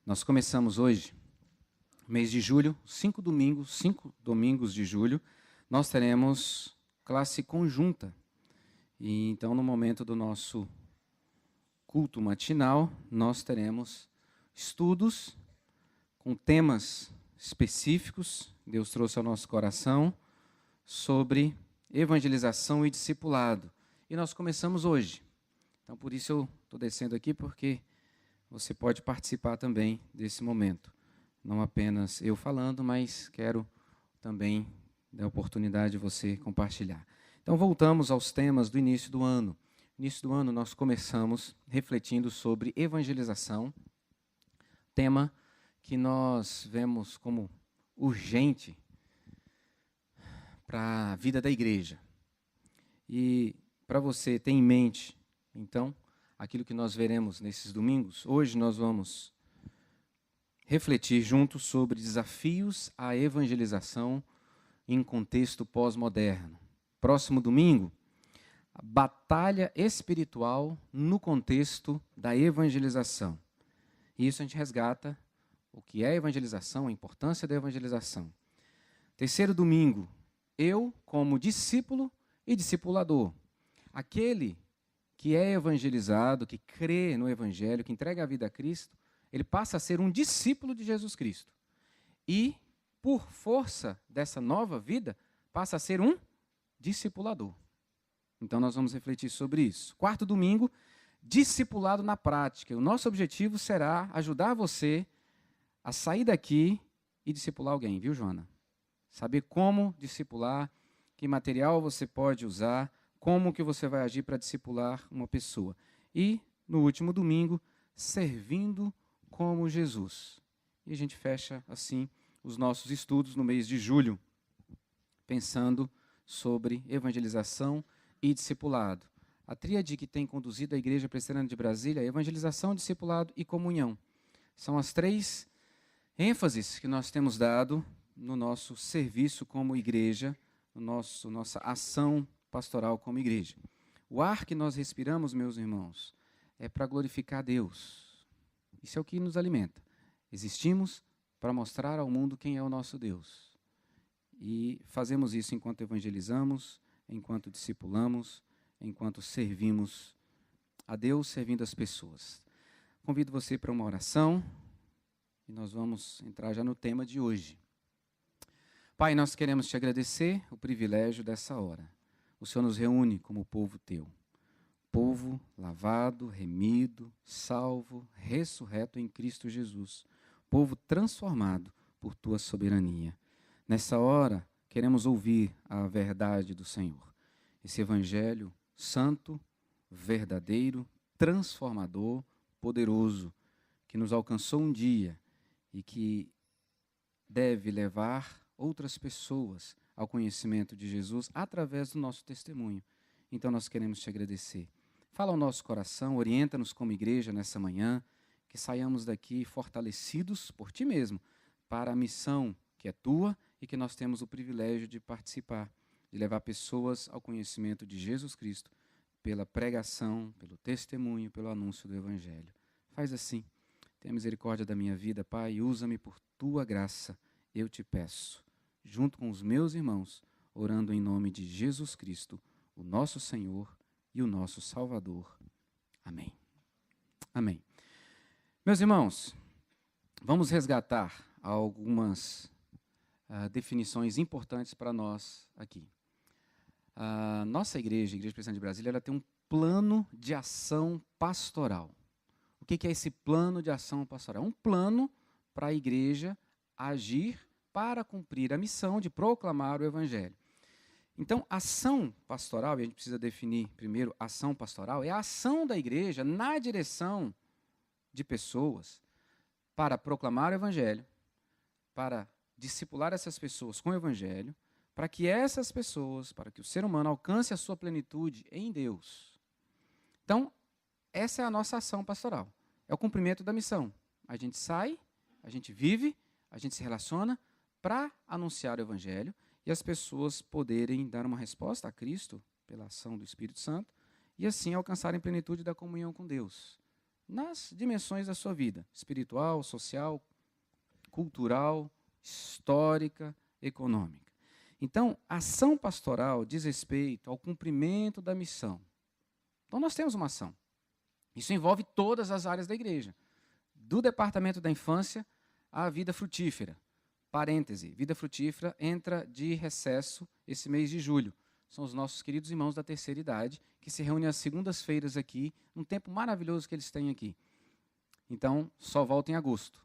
Nós começamos hoje, mês de julho, 5 domingos de julho, nós teremos classe conjunta. E então, no momento do nosso culto matinal, nós teremos estudos com temas específicos, Deus trouxe ao nosso coração, sobre evangelização e discipulado. E nós começamos hoje. Então, por isso eu estou descendo aqui, porque você pode participar também desse momento. Não apenas eu falando, mas quero também dar a oportunidade de você compartilhar. Então, voltamos aos temas do início do ano. No início do ano, nós começamos refletindo sobre evangelização, tema que nós vemos como urgente para a vida da igreja. E para você ter em mente, então, aquilo que nós veremos nesses domingos, hoje nós vamos refletir juntos sobre desafios à evangelização em contexto pós-moderno. Próximo domingo, a batalha espiritual no contexto da evangelização. E isso a gente resgata o que é evangelização, a importância da evangelização. Terceiro domingo, eu como discípulo e discipulador. Aquele que é evangelizado, que crê no Evangelho, que entrega a vida a Cristo, ele passa a ser um discípulo de Jesus Cristo. E, por força dessa nova vida, passa a ser um discipulador. Então, nós vamos refletir sobre isso. Quarto domingo, discipulado na prática. O nosso objetivo será ajudar você a sair daqui e discipular alguém, viu, Joana? Saber como discipular, que material você pode usar, como que você vai agir para discipular uma pessoa. E, no último domingo, servindo como Jesus. E a gente fecha, assim, os nossos estudos no mês de julho, pensando sobre evangelização e discipulado. A tríade que tem conduzido a Igreja Presbiteriana de Brasília é evangelização, discipulado e comunhão. São as três ênfases que nós temos dado no nosso serviço como igreja, nossa ação pastoral como igreja. O ar que nós respiramos, meus irmãos, é para glorificar a Deus. Isso é o que nos alimenta. Existimos para mostrar ao mundo quem é o nosso Deus. E fazemos isso enquanto evangelizamos, enquanto discipulamos, enquanto servimos a Deus, servindo as pessoas. Convido você para uma oração e nós vamos entrar já no tema de hoje. Pai, nós queremos te agradecer o privilégio dessa hora. O Senhor nos reúne como povo teu, povo lavado, remido, salvo, ressurreto em Cristo Jesus, povo transformado por tua soberania. Nessa hora, queremos ouvir a verdade do Senhor, esse evangelho santo, verdadeiro, transformador, poderoso, que nos alcançou um dia e que deve levar outras pessoas ao conhecimento de Jesus através do nosso testemunho. Então nós queremos te agradecer. Fala ao nosso coração, orienta-nos como igreja nessa manhã, que saiamos daqui fortalecidos por ti mesmo, para a missão que é tua e que nós temos o privilégio de participar, de levar pessoas ao conhecimento de Jesus Cristo, pela pregação, pelo testemunho, pelo anúncio do Evangelho. Faz assim. Tenha misericórdia da minha vida, Pai, e usa-me por tua graça, eu te peço, junto com os meus irmãos, orando em nome de Jesus Cristo, o nosso Senhor e o nosso Salvador. Amém. Amém. Meus irmãos, vamos resgatar algumas definições importantes para nós aqui. A nossa igreja, a Igreja Presbiteriana de Brasília, ela tem um plano de ação pastoral. O que é esse plano de ação pastoral? É um plano para a igreja agir para cumprir a missão de proclamar o Evangelho. Então, ação pastoral, e a gente precisa definir primeiro ação pastoral, é a ação da igreja na direção de pessoas para proclamar o Evangelho, para discipular essas pessoas com o Evangelho, para que essas pessoas, para que o ser humano alcance a sua plenitude em Deus. Então, essa é a nossa ação pastoral. É o cumprimento da missão. A gente sai, a gente vive, a gente se relaciona para anunciar o Evangelho e as pessoas poderem dar uma resposta a Cristo pela ação do Espírito Santo e assim alcançarem plenitude da comunhão com Deus. nas dimensões da sua vida, espiritual, social, cultural, histórica, econômica. Então, a ação pastoral diz respeito ao cumprimento da missão. Então, nós temos uma ação. Isso envolve todas as áreas da igreja, do departamento da infância à vida frutífera. Parêntese, vida frutífera entra de recesso esse mês de julho. São os nossos queridos irmãos da terceira idade, que se reúnem às segundas-feiras aqui, um tempo maravilhoso que eles têm aqui. Então, só volta em agosto.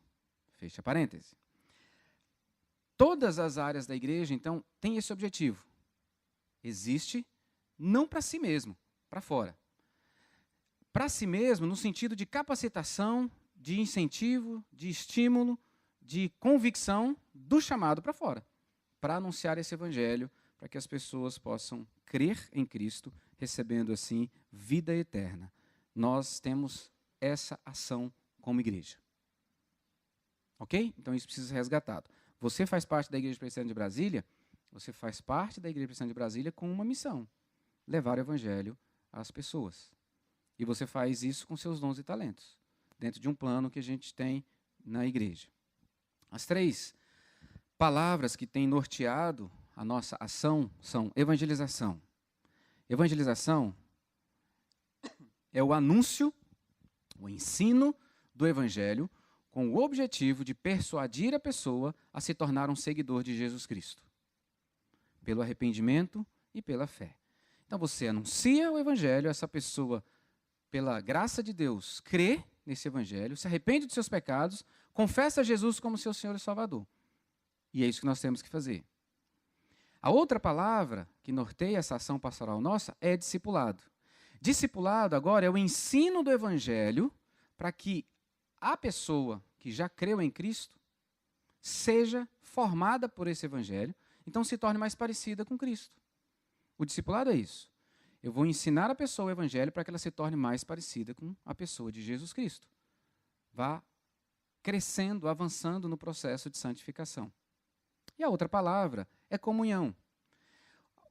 Fecha parêntese. Todas as áreas da igreja, então, têm esse objetivo. Existe, não para si mesmo, para fora. Para si mesmo, no sentido de capacitação, de incentivo, de estímulo, de convicção do chamado para fora, para anunciar esse evangelho, para que as pessoas possam crer em Cristo, recebendo assim vida eterna. Nós temos essa ação como igreja. Ok? Então isso precisa ser resgatado. Você faz parte da Igreja Presbiteriana de Brasília, você faz parte da Igreja Presbiteriana de Brasília com uma missão: levar o evangelho às pessoas. E você faz isso com seus dons e talentos, dentro de um plano que a gente tem na igreja. As 3 palavras que têm norteado a nossa ação são evangelização. Evangelização é o anúncio, o ensino do evangelho com o objetivo de persuadir a pessoa a se tornar um seguidor de Jesus Cristo, pelo arrependimento e pela fé. Então você anuncia o evangelho, essa pessoa, pela graça de Deus, crê nesse evangelho, se arrepende dos seus pecados, confessa Jesus como seu Senhor e Salvador. E é isso que nós temos que fazer. A outra palavra que norteia essa ação pastoral nossa é discipulado. Discipulado agora é o ensino do evangelho para que a pessoa que já creu em Cristo seja formada por esse evangelho, então se torne mais parecida com Cristo. O discipulado é isso. Eu vou ensinar a pessoa o evangelho para que ela se torne mais parecida com a pessoa de Jesus Cristo. Vá crescendo, avançando no processo de santificação. E a outra palavra é comunhão.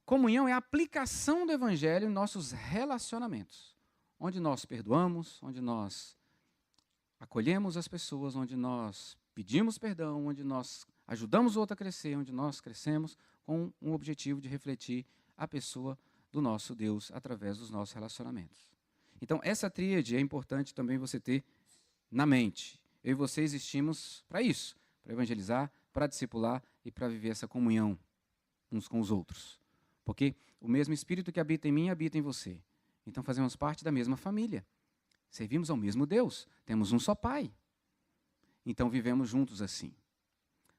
Comunhão é a aplicação do evangelho em nossos relacionamentos, onde nós perdoamos, onde nós acolhemos as pessoas, onde nós pedimos perdão, onde nós ajudamos o outro a crescer, onde nós crescemos com o objetivo de refletir a pessoa do nosso Deus através dos nossos relacionamentos. Então, essa tríade é importante também você ter na mente. Eu e você existimos para isso, para evangelizar, para discipular e para viver essa comunhão uns com os outros. Porque o mesmo Espírito que habita em mim habita em você. Então, fazemos parte da mesma família. Servimos ao mesmo Deus, temos um só Pai. Então vivemos juntos assim.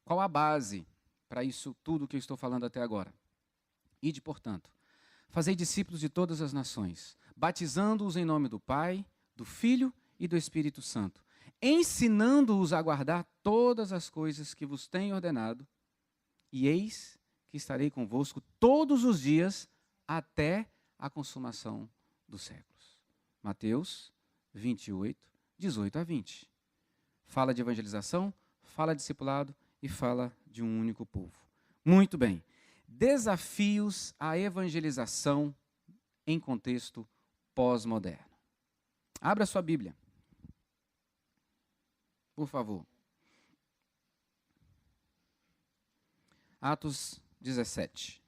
Qual a base para isso tudo que eu estou falando até agora? Ide, portanto, fazei discípulos de todas as nações, batizando-os em nome do Pai, do Filho e do Espírito Santo, ensinando-os a guardar todas as coisas que vos tenho ordenado, e eis que estarei convosco todos os dias até a consumação dos séculos. Mateus 28, 18 a 20. Fala de evangelização, fala de discipulado e fala de um único povo. Muito bem. Desafios à evangelização em contexto pós-moderno. Abra sua Bíblia, por favor. Atos 17.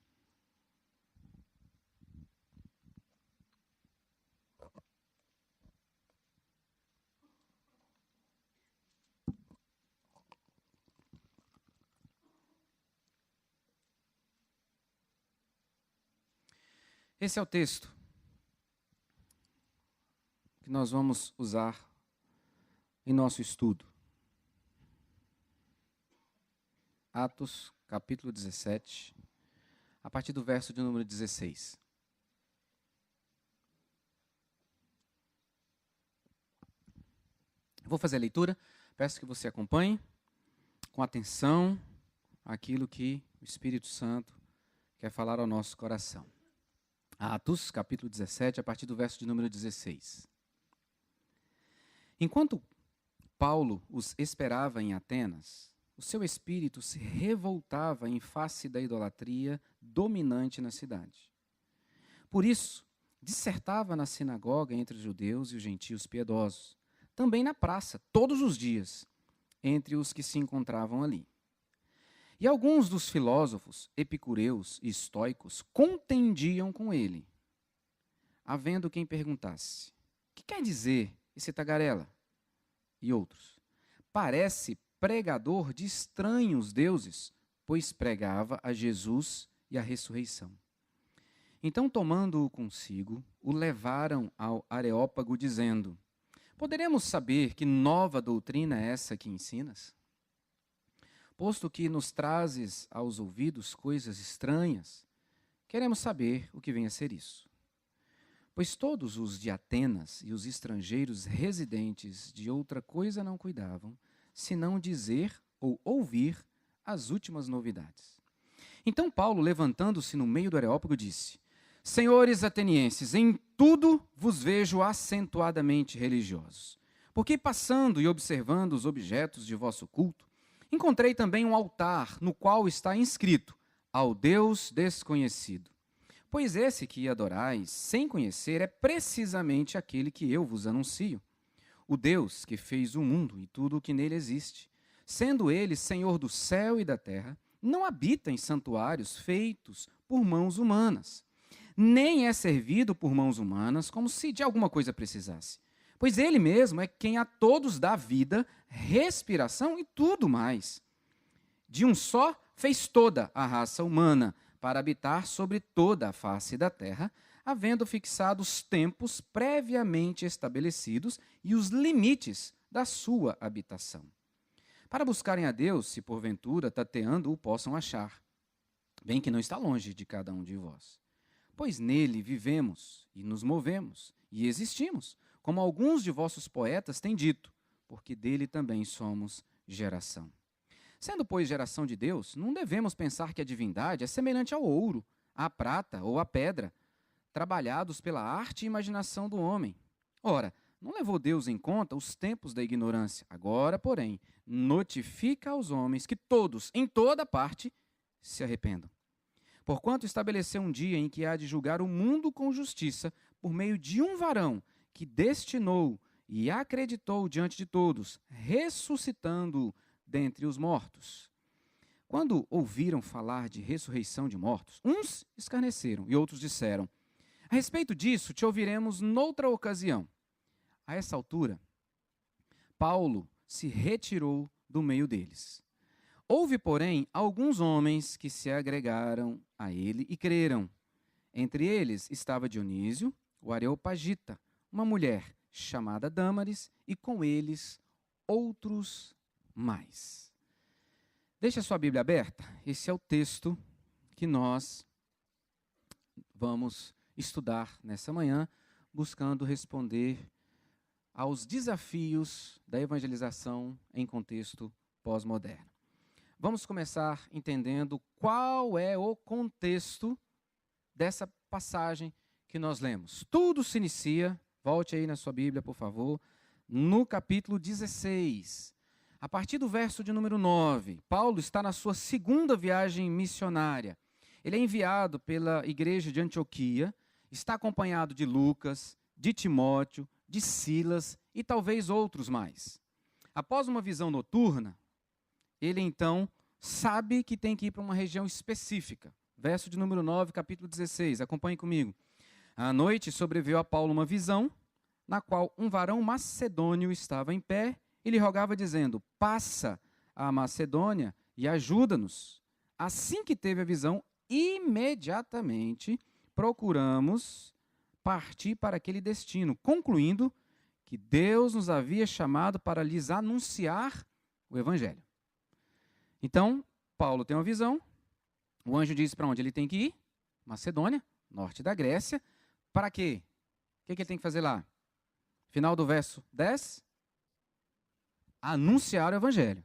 Esse é o texto que nós vamos usar em nosso estudo. Atos, capítulo 17, a partir do verso de número 16. Eu vou fazer a leitura, peço que você acompanhe com atenção aquilo que o Espírito Santo quer falar ao nosso coração. Atos, capítulo 17, a partir do verso de número 16. Enquanto Paulo os esperava em Atenas, o seu espírito se revoltava em face da idolatria dominante na cidade. Por isso, dissertava na sinagoga entre os judeus e os gentios piedosos, também na praça, todos os dias, entre os que se encontravam ali. E alguns dos filósofos, epicureus e estoicos contendiam com ele, havendo quem perguntasse: que quer dizer esse tagarela? E outros: parece pregador de estranhos deuses, pois pregava a Jesus e a ressurreição. Então, tomando-o consigo, o levaram ao Areópago, dizendo: poderemos saber que nova doutrina é essa que ensinas? Posto que nos trazes aos ouvidos coisas estranhas, queremos saber o que vem a ser isso. Pois todos os de Atenas e os estrangeiros residentes de outra coisa não cuidavam, senão dizer ou ouvir as últimas novidades. Então Paulo, levantando-se no meio do Areópago, disse: senhores atenienses, em tudo vos vejo acentuadamente religiosos, porque passando e observando os objetos de vosso culto, encontrei também um altar no qual está inscrito: ao Deus desconhecido. Pois esse que adorais sem conhecer é precisamente aquele que eu vos anuncio, o Deus que fez o mundo e tudo o que nele existe. Sendo ele Senhor do céu e da terra, não habita em santuários feitos por mãos humanas, nem é servido por mãos humanas como se de alguma coisa precisasse. Pois ele mesmo é quem a todos dá vida, respiração e tudo mais. De um só fez toda a raça humana, para habitar sobre toda a face da terra, havendo fixado os tempos previamente estabelecidos e os limites da sua habitação. Para buscarem a Deus, se porventura, tateando, o possam achar, bem que não está longe de cada um de vós. Pois nele vivemos e nos movemos e existimos, como alguns de vossos poetas têm dito, porque dele também somos geração. Sendo, pois, geração de Deus, não devemos pensar que a divindade é semelhante ao ouro, à prata ou à pedra, trabalhados pela arte e imaginação do homem. Ora, não levou Deus em conta os tempos da ignorância. Agora, porém, notifica aos homens que todos, em toda parte, se arrependam. Porquanto estabeleceu um dia em que há de julgar o mundo com justiça, por meio de um varão que destinou e acreditou diante de todos, ressuscitando-o dentre os mortos. Quando ouviram falar de ressurreição de mortos, uns escarneceram e outros disseram: a respeito disso te ouviremos noutra ocasião. A essa altura, Paulo se retirou do meio deles. Houve, porém, alguns homens que se agregaram a ele e creram. Entre eles estava Dionísio, o Areopagita, uma mulher chamada Dâmaris, e com eles outros mais. Deixa a sua Bíblia aberta. Esse é o texto que nós vamos estudar nessa manhã, buscando responder aos desafios da evangelização em contexto pós-moderno. Vamos começar entendendo qual é o contexto dessa passagem que nós lemos. Tudo se inicia, volte aí na sua Bíblia, por favor, no capítulo 16. A partir do verso de número 9, Paulo está na sua segunda viagem missionária. Ele é enviado pela igreja de Antioquia, está acompanhado de Lucas, de Timóteo, de Silas e talvez outros mais. Após uma visão noturna, ele então sabe que tem que ir para uma região específica. Verso de número 9, capítulo 16, acompanhe comigo. À noite sobreveio a Paulo uma visão, na qual um varão macedônio estava em pé e lhe rogava dizendo: passa a Macedônia e ajuda-nos. Assim que teve a visão, imediatamente procuramos partir para aquele destino, concluindo que Deus nos havia chamado para lhes anunciar o Evangelho. Então, Paulo tem uma visão, o anjo diz para onde ele tem que ir: Macedônia, norte da Grécia. Para quê? O que ele tem que fazer lá? Final do verso 10. Anunciar o Evangelho.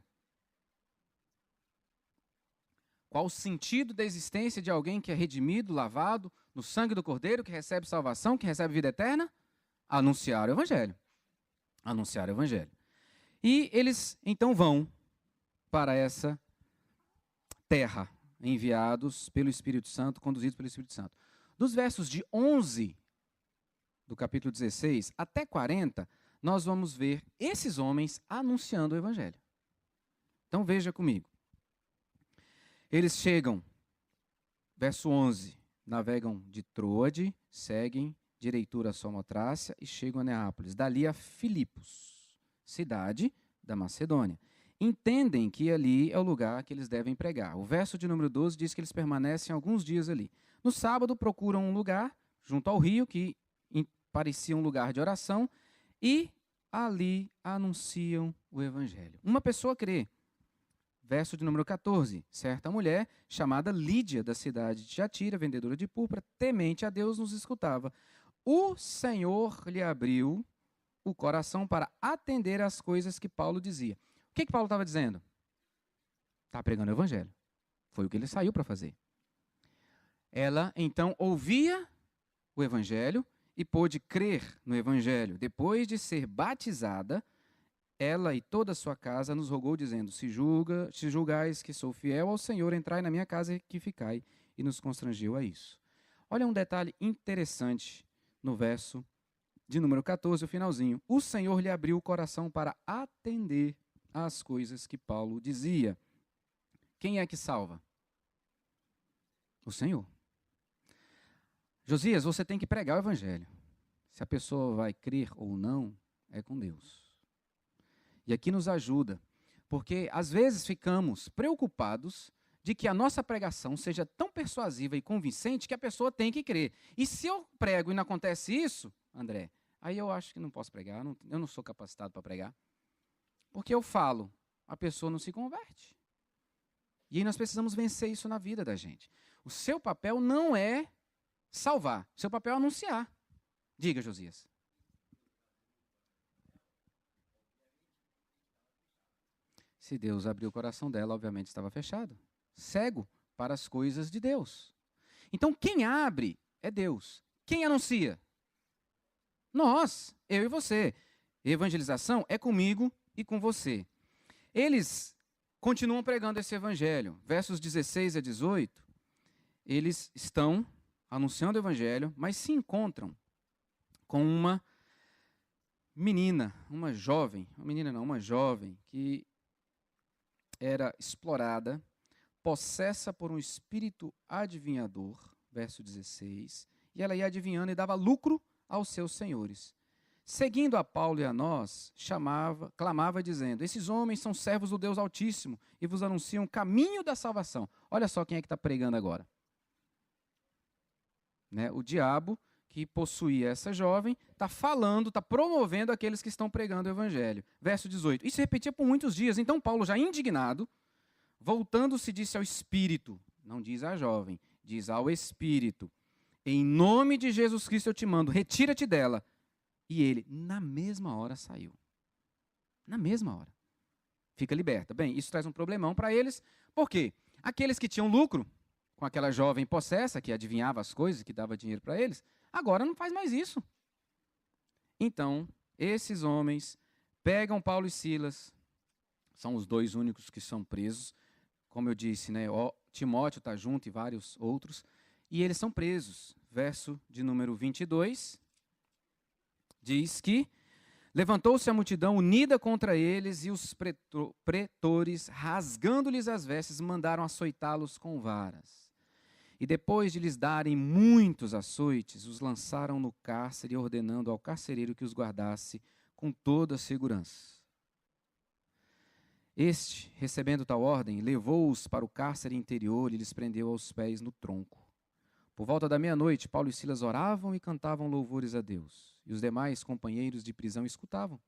Qual o sentido da existência de alguém que é redimido, lavado no sangue do Cordeiro, que recebe salvação, que recebe vida eterna? Anunciar o Evangelho. Anunciar o Evangelho. E eles então vão para essa terra, enviados pelo Espírito Santo, conduzidos pelo Espírito Santo. Dos versos de 11 do capítulo 16 até 40, nós vamos ver esses homens anunciando o evangelho. Então veja comigo. Eles chegam, verso 11, navegam de Troade, seguem direitura a Samotrácia e chegam a Neápolis. Dali a Filipos, cidade da Macedônia. Entendem que ali é o lugar que eles devem pregar. O verso de número 12 diz que eles permanecem alguns dias ali. No sábado procuram um lugar junto ao rio, que parecia um lugar de oração, e ali anunciam o evangelho. Uma pessoa crê. Verso de número 14. Certa mulher, chamada Lídia, da cidade de Tiatira, vendedora de púrpura, temente a Deus, nos escutava. O Senhor lhe abriu o coração para atender às coisas que Paulo dizia. O que Paulo estava dizendo? Está pregando o evangelho. Foi o que ele saiu para fazer. Ela, então, ouvia o evangelho e pôde crer no evangelho. Depois de ser batizada, ela e toda a sua casa nos rogou, dizendo, se julgais que sou fiel ao Senhor, entrai na minha casa e que ficai. E nos constrangeu a isso. Olha um detalhe interessante no verso de número 14, o finalzinho. O Senhor lhe abriu o coração para atender às coisas que Paulo dizia. Quem é que salva? O Senhor. Josias, você tem que pregar o evangelho. Se a pessoa vai crer ou não, é com Deus. E aqui nos ajuda, porque às vezes ficamos preocupados de que a nossa pregação seja tão persuasiva e convincente que a pessoa tem que crer. E se eu prego e não acontece isso, André, aí eu acho que não posso pregar, eu não sou capacitado para pregar. Porque eu falo, a pessoa não se converte. E aí nós precisamos vencer isso na vida da gente. O seu papel não é salvar, o seu papel é anunciar. Diga, Josias. Se Deus abriu o coração dela, obviamente estava fechado. Cego para as coisas de Deus. Então, quem abre é Deus. Quem anuncia? Nós, eu e você. Evangelização é comigo e com você. Eles continuam pregando esse evangelho. Versos 16 a 18, eles estão anunciando o evangelho, mas se encontram com uma menina, uma jovem que era explorada, possessa por um espírito adivinhador, verso 16, e ela ia adivinhando e dava lucro aos seus senhores. Seguindo a Paulo e a nós, clamava dizendo, esses homens são servos do Deus Altíssimo e vos anunciam o caminho da salvação. Olha só quem é que está pregando agora. Né? O diabo que possuía essa jovem está falando, está promovendo aqueles que estão pregando o evangelho. Verso 18. Isso se repetia por muitos dias. Então Paulo, já indignado, voltando-se, disse ao espírito, não diz à jovem, diz ao espírito, em nome de Jesus Cristo eu te mando, retira-te dela. E ele, na mesma hora, saiu. Na mesma hora. Fica liberta. Bem, isso traz um problemão para eles. Por quê? Aqueles que tinham lucro com aquela jovem possessa, que adivinhava as coisas, que dava dinheiro para eles, agora não faz mais isso. Então, esses homens pegam Paulo e Silas, são os dois únicos que são presos, como eu disse, né? Timóteo está junto e vários outros, e eles são presos. Verso de número 22, diz que levantou-se a multidão unida contra eles e os pretores, rasgando-lhes as vestes, mandaram açoitá-los com varas. E depois de lhes darem muitos açoites, os lançaram no cárcere, ordenando ao carcereiro que os guardasse com toda a segurança. Este, recebendo tal ordem, levou-os para o cárcere interior e lhes prendeu aos pés no tronco. Por volta da meia-noite, Paulo e Silas oravam e cantavam louvores a Deus, e os demais companheiros de prisão escutavam.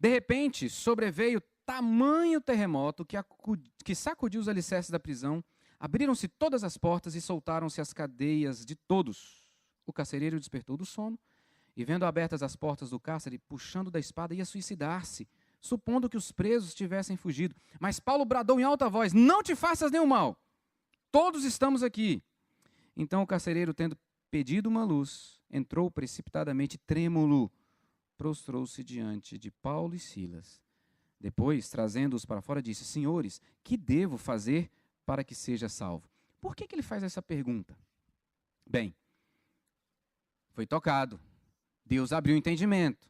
De repente, sobreveio tamanho terremoto que sacudiu os alicerces da prisão, abriram-se todas as portas e soltaram-se as cadeias de todos. O carcereiro despertou do sono e, vendo abertas as portas do cárcere, puxando da espada, ia suicidar-se, supondo que os presos tivessem fugido. Mas Paulo bradou em alta voz, não te faças nenhum mal, todos estamos aqui. Então o carcereiro, tendo pedido uma luz, entrou precipitadamente trêmulo, prostrou-se diante de Paulo e Silas. Depois, trazendo-os para fora, disse, senhores, que devo fazer para que seja salvo? Por que ele faz essa pergunta? Bem, foi tocado. Deus abriu o entendimento.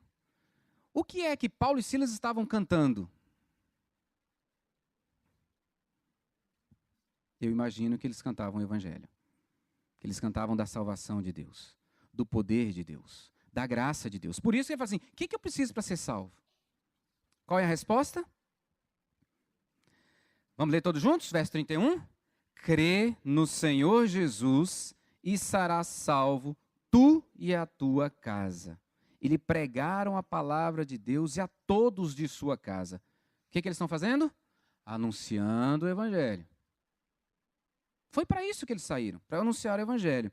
O que é que Paulo e Silas estavam cantando? Eu imagino que eles cantavam o Evangelho. Que eles cantavam da salvação de Deus, do poder de Deus, da graça de Deus. Por isso que ele fala assim, o que eu preciso para ser salvo? Qual é a resposta? Vamos ler todos juntos? Verso 31. Crê no Senhor Jesus e serás salvo, tu e a tua casa. E lhe pregaram a palavra de Deus e a todos de sua casa. O que eles estão fazendo? Anunciando o Evangelho. Foi para isso que eles saíram, para anunciar o Evangelho.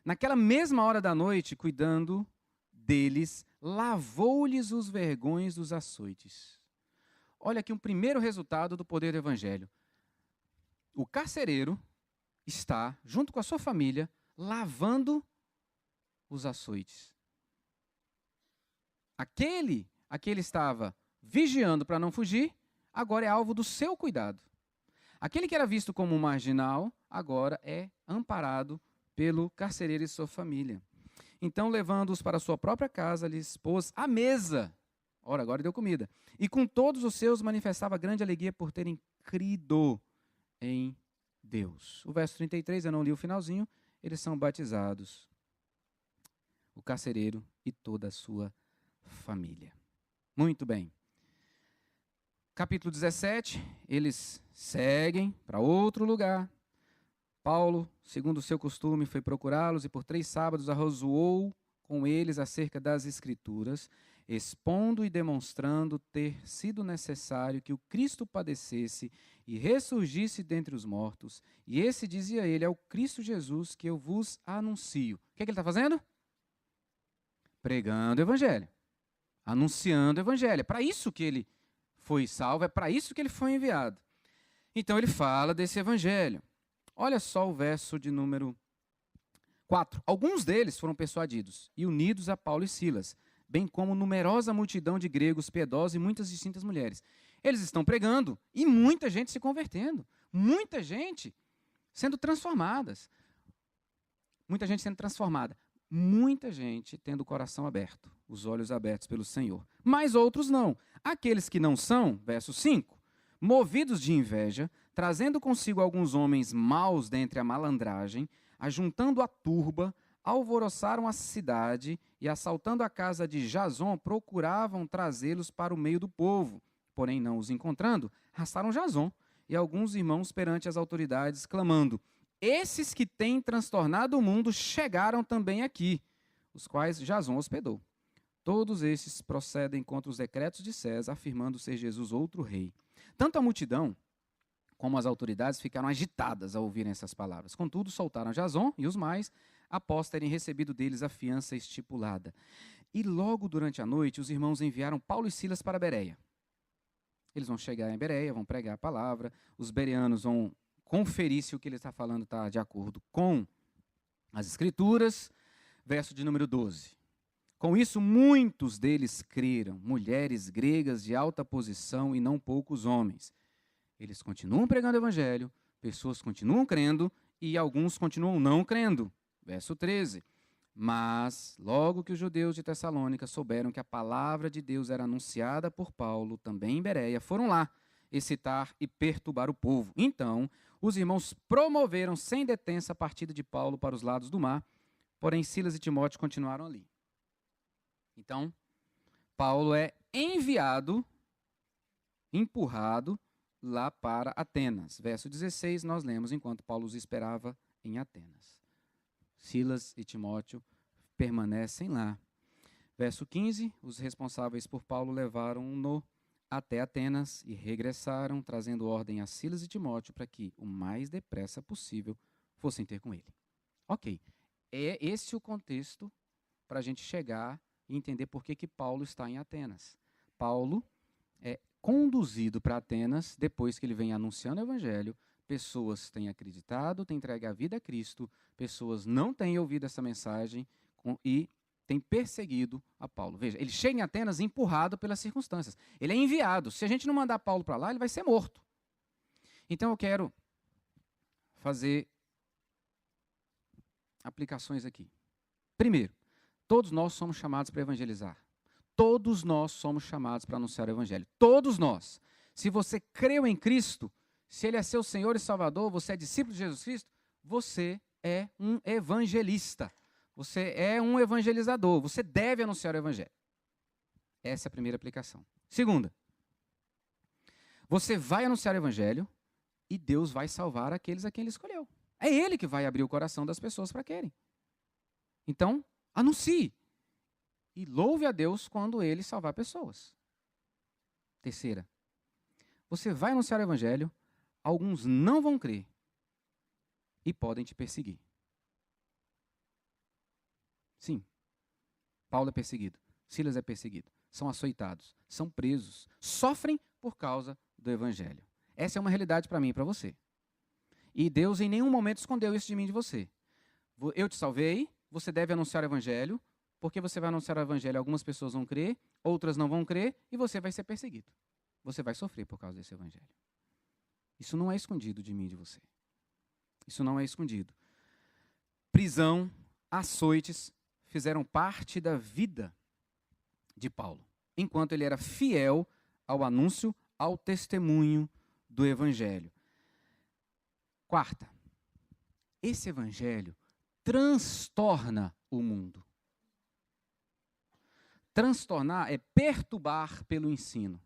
Naquela mesma hora da noite, cuidando deles, lavou-lhes os vergões dos açoites. Olha aqui um primeiro resultado do poder do Evangelho. O carcereiro está, junto com a sua família, lavando os açoites. Aquele a que ele estava vigiando para não fugir, agora é alvo do seu cuidado. Aquele que era visto como um marginal, agora é amparado pelo carcereiro e sua família. Então, levando-os para sua própria casa, lhes pôs à mesa. Ora, agora deu comida. E com todos os seus manifestava grande alegria por terem crido em Deus. O verso 33, eu não li o finalzinho, eles são batizados. O carcereiro e toda a sua família. Muito bem. Capítulo 17, eles seguem para outro lugar. Paulo, segundo o seu costume, foi procurá-los e por 3 sábados arrazoou com eles acerca das Escrituras, expondo e demonstrando ter sido necessário que o Cristo padecesse e ressurgisse dentre os mortos. E esse, dizia ele, é o Cristo Jesus que eu vos anuncio. O que ele está fazendo? Pregando o Evangelho, anunciando o Evangelho. É para isso que ele foi salvo, é para isso que ele foi enviado. Então ele fala desse Evangelho. Olha só o verso de número 4. Alguns deles foram persuadidos e unidos a Paulo e Silas, bem como numerosa multidão de gregos piedosos e muitas distintas mulheres. Eles estão pregando e muita gente se convertendo. Muita gente sendo transformadas. Muita gente sendo transformada. Muita gente tendo o coração aberto, os olhos abertos pelo Senhor. Mas outros não. Aqueles que não são, verso 5, movidos de inveja, trazendo consigo alguns homens maus dentre a malandragem, ajuntando a turba, alvoroçaram a cidade e, assaltando a casa de Jason, procuravam trazê-los para o meio do povo. Porém, não os encontrando, arrastaram Jason e alguns irmãos perante as autoridades, clamando: esses que têm transtornado o mundo chegaram também aqui, os quais Jason hospedou. Todos estes procedem contra os decretos de César, afirmando ser Jesus outro rei. Tanto a multidão como as autoridades ficaram agitadas ao ouvirem essas palavras. Contudo, soltaram Jason e os mais, após terem recebido deles a fiança estipulada. E logo durante a noite, os irmãos enviaram Paulo e Silas para Bereia. Eles vão chegar em Bereia, vão pregar a palavra, os bereanos vão conferir se o que ele está falando está de acordo com as Escrituras. Verso de número 12. Com isso, muitos deles creram, mulheres gregas de alta posição e não poucos homens. Eles continuam pregando o Evangelho, pessoas continuam crendo e alguns continuam não crendo. Verso 13. Mas, logo que os judeus de Tessalônica souberam que a palavra de Deus era anunciada por Paulo, também em Bereia, foram lá excitar e perturbar o povo. Então, os irmãos promoveram sem detença a partida de Paulo para os lados do mar, porém Silas e Timóteo continuaram ali. Então, Paulo é enviado, empurrado lá para Atenas. Verso 16, nós lemos enquanto Paulo os esperava em Atenas. Silas e Timóteo permanecem lá. Verso 15, os responsáveis por Paulo levaram-no até Atenas e regressaram, trazendo ordem a Silas e Timóteo para que, o mais depressa possível, fossem ter com ele. Ok, é esse o contexto para a gente chegar e entender por que Paulo está em Atenas. Paulo é conduzido para Atenas depois que ele vem anunciando o Evangelho. Pessoas têm acreditado, têm entregue a vida a Cristo, pessoas não têm ouvido essa mensagem e têm perseguido a Paulo. Veja, ele chega em Atenas empurrado pelas circunstâncias. Ele é enviado. Se a gente não mandar Paulo para lá, ele vai ser morto. Então eu quero fazer aplicações aqui. Primeiro, todos nós somos chamados para evangelizar. Todos nós somos chamados para anunciar o evangelho. Todos nós. Se você creu em Cristo, se Ele é seu Senhor e Salvador, você é discípulo de Jesus Cristo, você é um evangelista. Você é um evangelizador. Você deve anunciar o evangelho. Essa é a primeira aplicação. Segunda, você vai anunciar o evangelho e Deus vai salvar aqueles a quem Ele escolheu. É Ele que vai abrir o coração das pessoas para querem. Então, anuncie. E louve a Deus quando Ele salvar pessoas. Terceira, você vai anunciar o evangelho, alguns não vão crer e podem te perseguir. Sim, Paulo é perseguido, Silas é perseguido, são açoitados, são presos, sofrem por causa do evangelho. Essa é uma realidade para mim e para você. E Deus em nenhum momento escondeu isso de mim e de você. Eu te salvei, você deve anunciar o evangelho, porque você vai anunciar o evangelho, algumas pessoas vão crer, outras não vão crer, e você vai ser perseguido. Você vai sofrer por causa desse evangelho. Isso não é escondido de mim e de você. Isso não é escondido. Prisão, açoites, fizeram parte da vida de Paulo, enquanto ele era fiel ao anúncio, ao testemunho do evangelho. Quarta, esse evangelho transtorna o mundo. Transtornar é perturbar pelo ensino.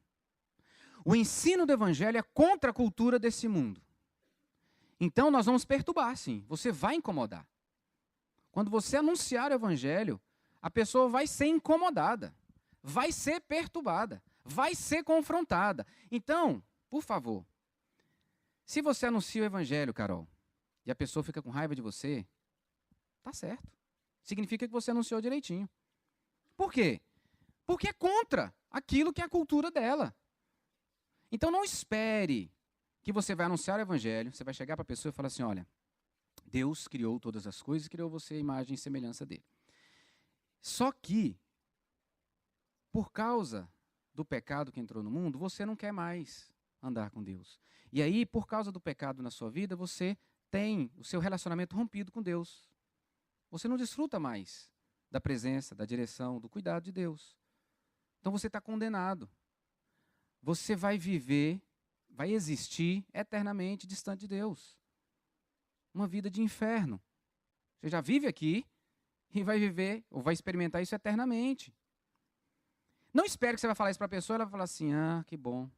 O ensino do evangelho é contra a cultura desse mundo. Então nós vamos perturbar, sim. Você vai incomodar. Quando você anunciar o evangelho, a pessoa vai ser incomodada, vai ser perturbada, vai ser confrontada. Então, por favor, se você anuncia o evangelho, Carol, e a pessoa fica com raiva de você, tá certo. Significa que você anunciou direitinho. Por quê? Porque é contra aquilo que é a cultura dela. Então não espere que você vai anunciar o evangelho, você vai chegar para a pessoa e falar assim, olha, Deus criou todas as coisas e criou você a imagem e semelhança dele. Só que, por causa do pecado que entrou no mundo, você não quer mais andar com Deus. E aí, por causa do pecado na sua vida, você tem o seu relacionamento rompido com Deus. Você não desfruta mais da presença, da direção, do cuidado de Deus. Então você está condenado. Você vai viver, vai existir eternamente distante de Deus. Uma vida de inferno. Você já vive aqui e vai viver, ou vai experimentar isso eternamente. Não espere que você vai falar isso para a pessoa e ela vai falar assim, ah, que bom,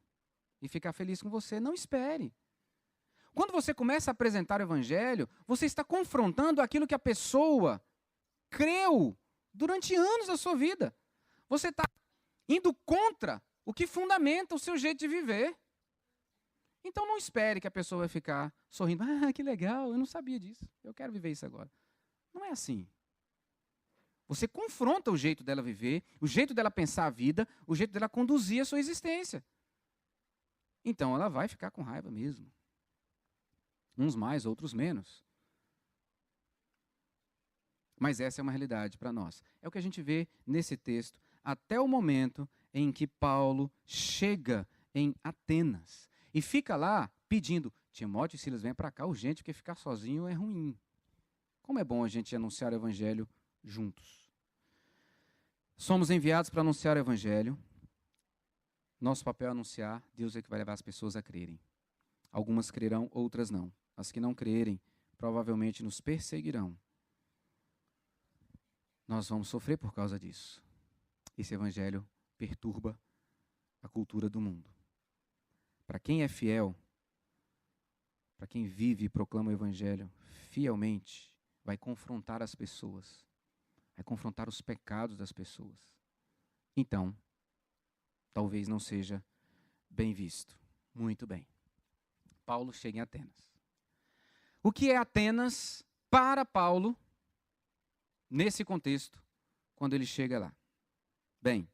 e ficar feliz com você. Não espere. Quando você começa a apresentar o evangelho, você está confrontando aquilo que a pessoa creu durante anos da sua vida. Você está indo contra o que fundamenta o seu jeito de viver. Então não espere que a pessoa vai ficar sorrindo. Ah, que legal, eu não sabia disso. Eu quero viver isso agora. Não é assim. Você confronta o jeito dela viver, o jeito dela pensar a vida, o jeito dela conduzir a sua existência. Então ela vai ficar com raiva mesmo. Uns mais, outros menos. Mas essa é uma realidade para nós. É o que a gente vê nesse texto, até o momento em que Paulo chega em Atenas. E fica lá pedindo, Timóteo e Silas, vem para cá urgente, porque ficar sozinho é ruim. Como é bom a gente anunciar o evangelho juntos. Somos enviados para anunciar o evangelho. Nosso papel é anunciar, Deus é que vai levar as pessoas a crerem. Algumas crerão, outras não. As que não crerem, provavelmente nos perseguirão. Nós vamos sofrer por causa disso. Esse evangelho perturba a cultura do mundo. Para quem é fiel, para quem vive e proclama o evangelho fielmente, vai confrontar as pessoas, vai confrontar os pecados das pessoas. Então, talvez não seja bem visto. Muito bem. Paulo chega em Atenas. O que é Atenas para Paulo, nesse contexto, quando ele chega lá? Bem,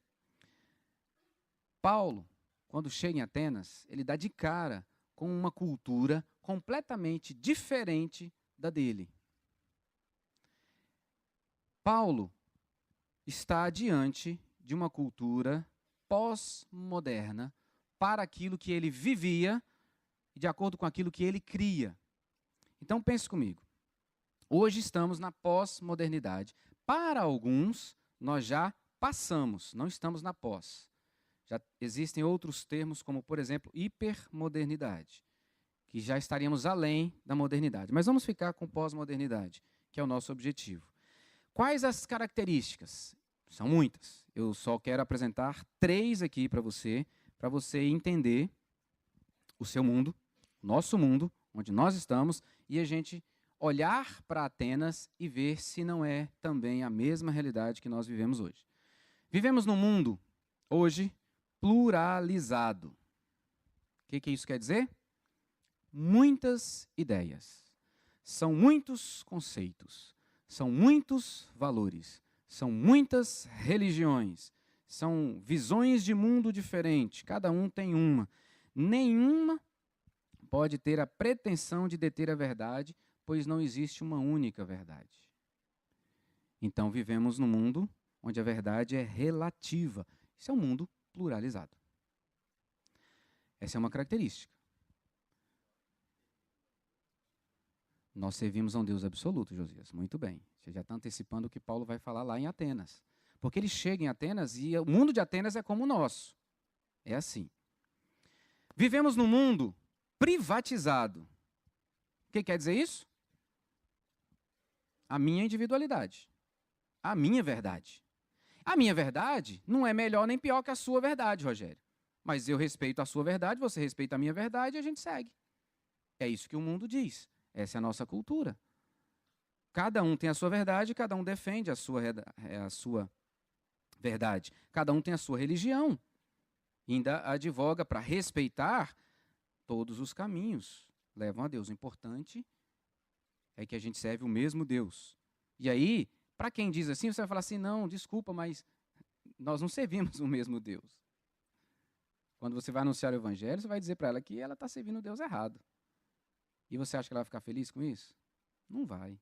Paulo, quando chega em Atenas, ele dá de cara com uma cultura completamente diferente da dele. Paulo está diante de uma cultura pós-moderna para aquilo que ele vivia e de acordo com aquilo que ele cria. Então pense comigo. Hoje estamos na pós-modernidade. Para alguns, nós já passamos, não estamos na pós. Já existem outros termos, como, por exemplo, hipermodernidade, que já estaríamos além da modernidade. Mas vamos ficar com pós-modernidade, que é o nosso objetivo. Quais as características? São muitas. Eu só quero apresentar 3 aqui para você entender o seu mundo, o nosso mundo, onde nós estamos, e a gente olhar para Atenas e ver se não é também a mesma realidade que nós vivemos hoje. Vivemos num mundo, hoje, pluralizado. O que isso quer dizer? Muitas ideias. São muitos conceitos. São muitos valores. São muitas religiões. São visões de mundo diferentes. Cada um tem uma. Nenhuma pode ter a pretensão de deter a verdade, pois não existe uma única verdade. Então, vivemos num mundo onde a verdade é relativa. Isso é um mundo pluralizado. Essa é uma característica. Nós servimos a um Deus absoluto, Josias. Muito bem. Você já está antecipando o que Paulo vai falar lá em Atenas. Porque ele chega em Atenas e o mundo de Atenas é como o nosso. É assim. Vivemos num mundo privatizado. O que quer dizer isso? A minha individualidade. A minha verdade. A minha verdade não é melhor nem pior que a sua verdade, Rogério. Mas eu respeito a sua verdade, você respeita a minha verdade e a gente segue. É isso que o mundo diz. Essa é a nossa cultura. Cada um tem a sua verdade, cada um defende a sua verdade. Cada um tem a sua religião. E ainda advoga para respeitar todos os caminhos. Levam a Deus. O importante é que a gente serve o mesmo Deus. E aí, para quem diz assim, você vai falar assim, não, desculpa, mas nós não servimos o mesmo Deus. Quando você vai anunciar o evangelho, você vai dizer para ela que ela está servindo o Deus errado. E você acha que ela vai ficar feliz com isso? Não vai.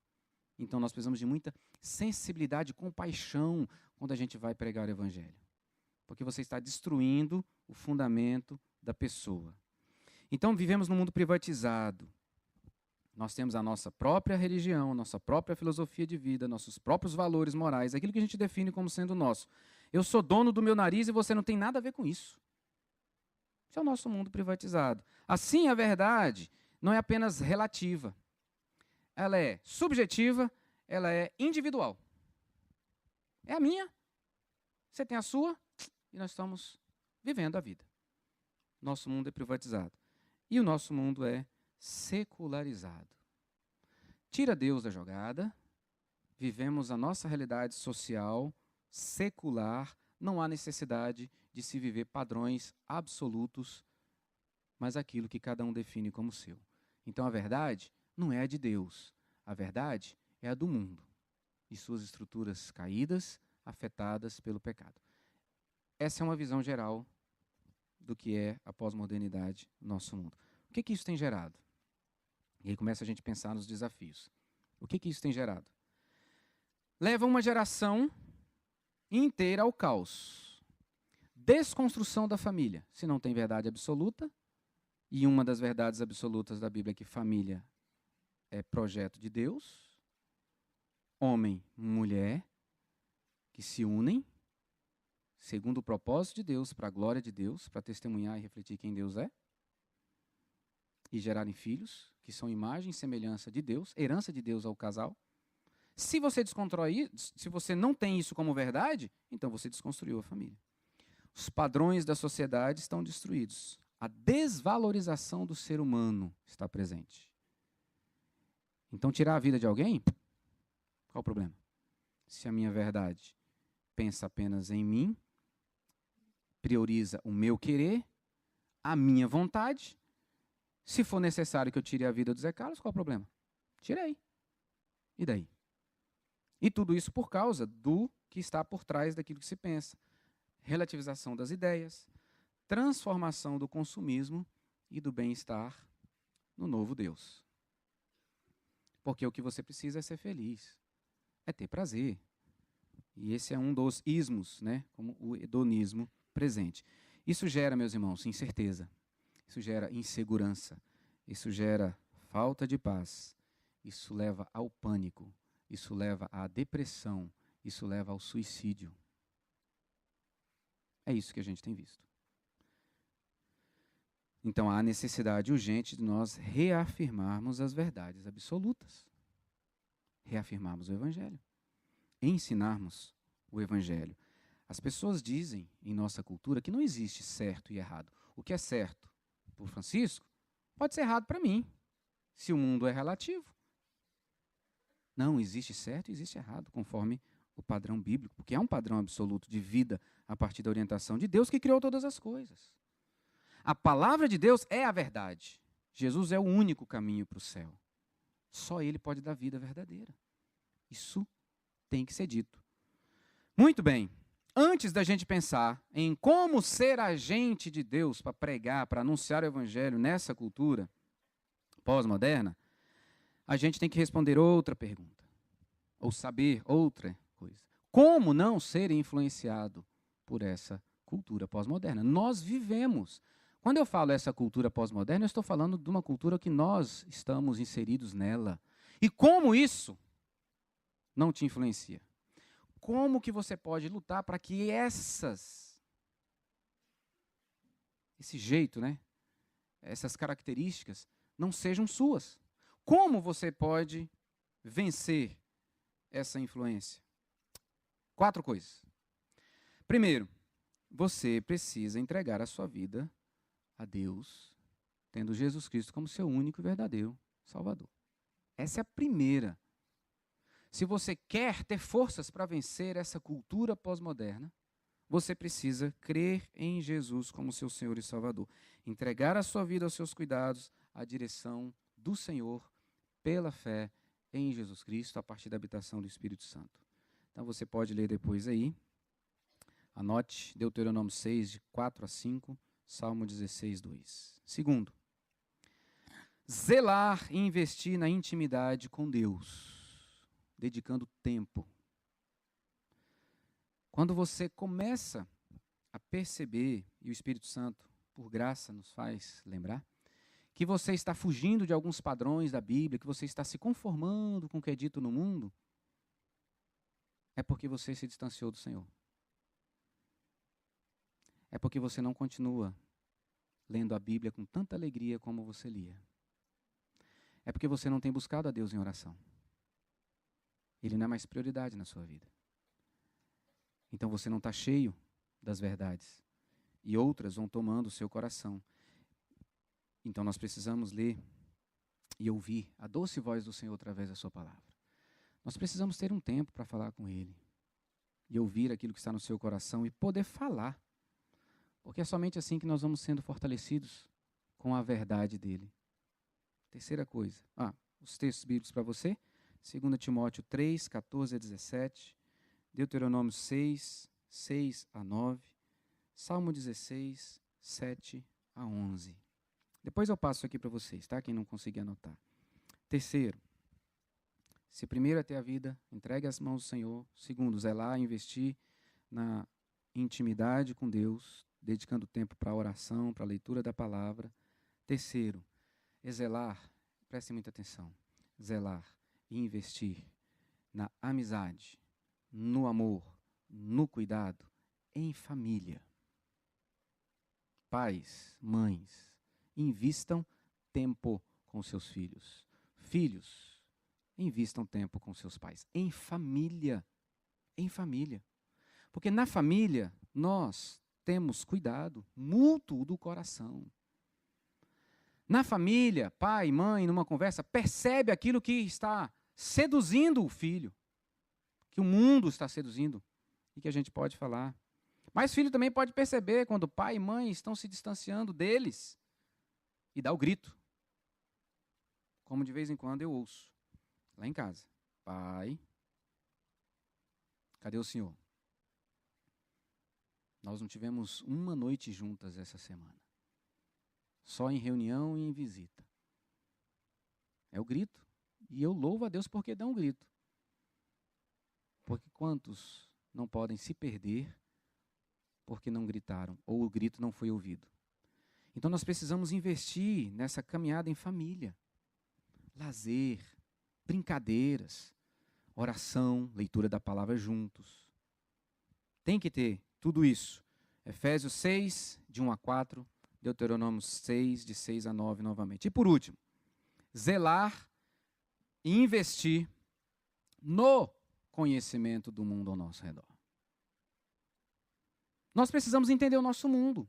Então nós precisamos de muita sensibilidade e compaixão quando a gente vai pregar o evangelho. Porque você está destruindo o fundamento da pessoa. Então vivemos num mundo privatizado. Nós temos a nossa própria religião, nossa própria filosofia de vida, nossos próprios valores morais, aquilo que a gente define como sendo nosso. Eu sou dono do meu nariz e você não tem nada a ver com isso. Esse é o nosso mundo privatizado. Assim, a verdade não é apenas relativa. Ela é subjetiva, ela é individual. É a minha, você tem a sua, e nós estamos vivendo a vida. Nosso mundo é privatizado. E o nosso mundo é secularizado. Tira Deus da jogada, vivemos a nossa realidade social secular, não há necessidade de se viver padrões absolutos, mas aquilo que cada um define como seu. Então a verdade não é a de Deus, a verdade é a do mundo e suas estruturas caídas, afetadas pelo pecado. Essa é uma visão geral do que é a pós-modernidade no nosso mundo. O que isso tem gerado? E aí começa a gente a pensar nos desafios. O que isso tem gerado? Leva uma geração inteira ao caos. Desconstrução da família. Se não tem verdade absoluta, e uma das verdades absolutas da Bíblia é que família é projeto de Deus, homem, mulher, que se unem, segundo o propósito de Deus, para a glória de Deus, para testemunhar e refletir quem Deus é, e gerarem filhos, que são imagem e semelhança de Deus, herança de Deus ao casal. Se você desconstrói, se você não tem isso como verdade, então você desconstruiu a família. Os padrões da sociedade estão destruídos. A desvalorização do ser humano está presente. Então, tirar a vida de alguém, qual o problema? Se a minha verdade pensa apenas em mim, prioriza o meu querer, a minha vontade, se for necessário que eu tire a vida do Zé Carlos, qual o problema? Tirei. E daí? E tudo isso por causa do que está por trás daquilo que se pensa. Relativização das ideias, transformação do consumismo e do bem-estar no novo Deus. Porque o que você precisa é ser feliz, é ter prazer. E esse é um dos ismos, né? Como o hedonismo presente. Isso gera, meus irmãos, incerteza. Isso gera insegurança. Isso gera falta de paz. Isso leva ao pânico. Isso leva à depressão. Isso leva ao suicídio. É isso que a gente tem visto. Então, há necessidade urgente de nós reafirmarmos as verdades absolutas. Reafirmarmos o Evangelho. Ensinarmos o Evangelho. As pessoas dizem, em nossa cultura, que não existe certo e errado. O que é certo por Francisco pode ser errado para mim, se o mundo é relativo. Não, existe certo e existe errado, conforme o padrão bíblico, porque é um padrão absoluto de vida a partir da orientação de Deus que criou todas as coisas. A palavra de Deus é a verdade. Jesus é o único caminho para o céu. Só Ele pode dar vida verdadeira. Isso tem que ser dito. Muito bem. Antes da gente pensar em como ser agente de Deus para pregar, para anunciar o Evangelho nessa cultura pós-moderna, a gente tem que responder outra pergunta. Ou saber outra coisa. Como não ser influenciado por essa cultura pós-moderna? Nós vivemos. Quando eu falo essa cultura pós-moderna, eu estou falando de uma cultura que nós estamos inseridos nela. E como isso não te influencia? Como que você pode lutar para que esse jeito, né, essas características não sejam suas? Como você pode vencer essa influência? 4 coisas. Primeiro, você precisa entregar a sua vida a Deus, tendo Jesus Cristo como seu único e verdadeiro Salvador. Essa é a primeira. Se você quer ter forças para vencer essa cultura pós-moderna, você precisa crer em Jesus como seu Senhor e Salvador. Entregar a sua vida aos seus cuidados, à direção do Senhor, pela fé em Jesus Cristo, a partir da habitação do Espírito Santo. Então você pode ler depois aí. Anote Deuteronômio 6, de 4 a 5, Salmo 16, 2. Segundo, zelar e investir na intimidade com Deus, dedicando tempo. Quando você começa a perceber, e o Espírito Santo, por graça, nos faz lembrar, que você está fugindo de alguns padrões da Bíblia, que você está se conformando com o que é dito no mundo, é porque você se distanciou do Senhor. É porque você não continua lendo a Bíblia com tanta alegria como você lia. É porque você não tem buscado a Deus em oração. Ele não é mais prioridade na sua vida. Então você não está cheio das verdades. E outras vão tomando o seu coração. Então nós precisamos ler e ouvir a doce voz do Senhor através da sua palavra. Nós precisamos ter um tempo para falar com Ele. E ouvir aquilo que está no seu coração e poder falar. Porque é somente assim que nós vamos sendo fortalecidos com a verdade dEle. Terceira coisa. Os textos bíblicos para você. 2 Timóteo 3, 14 a 17. Deuteronômio 6, 6 a 9. Salmo 16, 7 a 11. Depois eu passo aqui para vocês, tá? Quem não conseguir anotar. Terceiro, se primeiro é ter a vida, entregue as mãos do Senhor. Segundo, zelar, investir na intimidade com Deus, dedicando tempo para a oração, para a leitura da palavra. Terceiro, zelar, preste muita atenção, zelar e investir na amizade, no amor, no cuidado, em família. Pais, mães, invistam tempo com seus filhos. Filhos, invistam tempo com seus pais. Em família. Em família. Porque na família, nós temos cuidado mútuo do coração. Na família, pai, mãe, numa conversa, percebe aquilo que está seduzindo o filho. Que o mundo está seduzindo. E que a gente pode falar. Mas filho também pode perceber quando pai e mãe estão se distanciando deles. E dá o grito. Como de vez em quando eu ouço. Lá em casa. Pai, cadê o senhor? Nós não tivemos uma noite juntas essa semana. Só em reunião e em visita. É o grito. E eu louvo a Deus porque dá um grito. Porque quantos não podem se perder porque não gritaram, ou o grito não foi ouvido? Então nós precisamos investir nessa caminhada em família. Lazer, brincadeiras, oração, leitura da palavra juntos. Tem que ter tudo isso. Efésios 6, de 1 a 4, Deuteronômio 6, de 6 a 9 novamente. E por último, zelar e investir no conhecimento do mundo ao nosso redor. Nós precisamos entender o nosso mundo.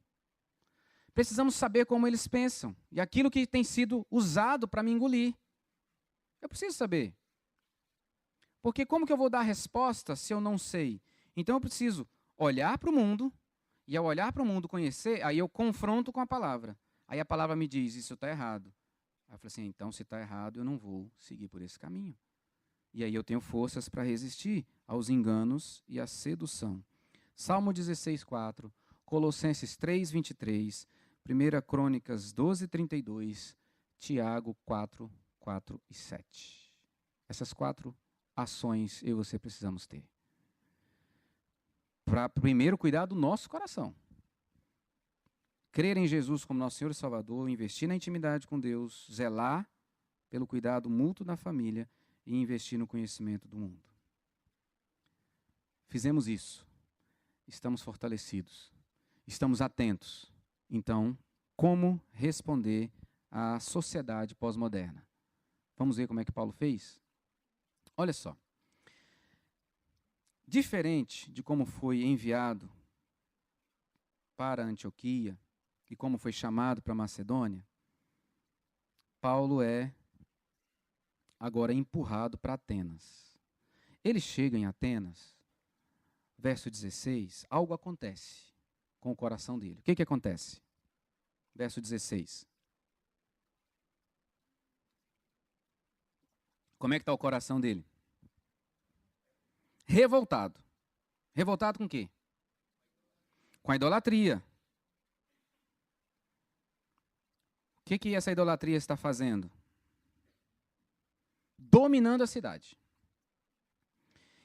Precisamos saber como eles pensam. E aquilo que tem sido usado para me engolir. Eu preciso saber. Porque como que eu vou dar resposta se eu não sei? Então eu preciso olhar para o mundo, e ao olhar para o mundo, conhecer, aí eu confronto com a palavra. Aí a palavra me diz, isso está errado. Aí eu falo assim, então se está errado, eu não vou seguir por esse caminho. E aí eu tenho forças para resistir aos enganos e à sedução. Salmo 16, 4, Colossenses 3, 23, 1 Crônicas 12, 32, Tiago 4, 4 e 7. Essas 4 ações eu e você precisamos ter. Para primeiro cuidar do nosso coração. Crer em Jesus como nosso Senhor e Salvador, investir na intimidade com Deus, zelar pelo cuidado mútuo da família e investir no conhecimento do mundo. Fizemos isso. Estamos fortalecidos. Estamos atentos. Então, como responder à sociedade pós-moderna? Vamos ver como é que Paulo fez? Olha só. Diferente de como foi enviado para Antioquia e como foi chamado para Macedônia, Paulo é agora empurrado para Atenas. Ele chega em Atenas, verso 16, algo acontece com o coração dele. O que acontece? Verso 16. Como é que está o coração dele? Revoltado. Revoltado com o quê? Com a idolatria. O que essa idolatria está fazendo? Dominando a cidade.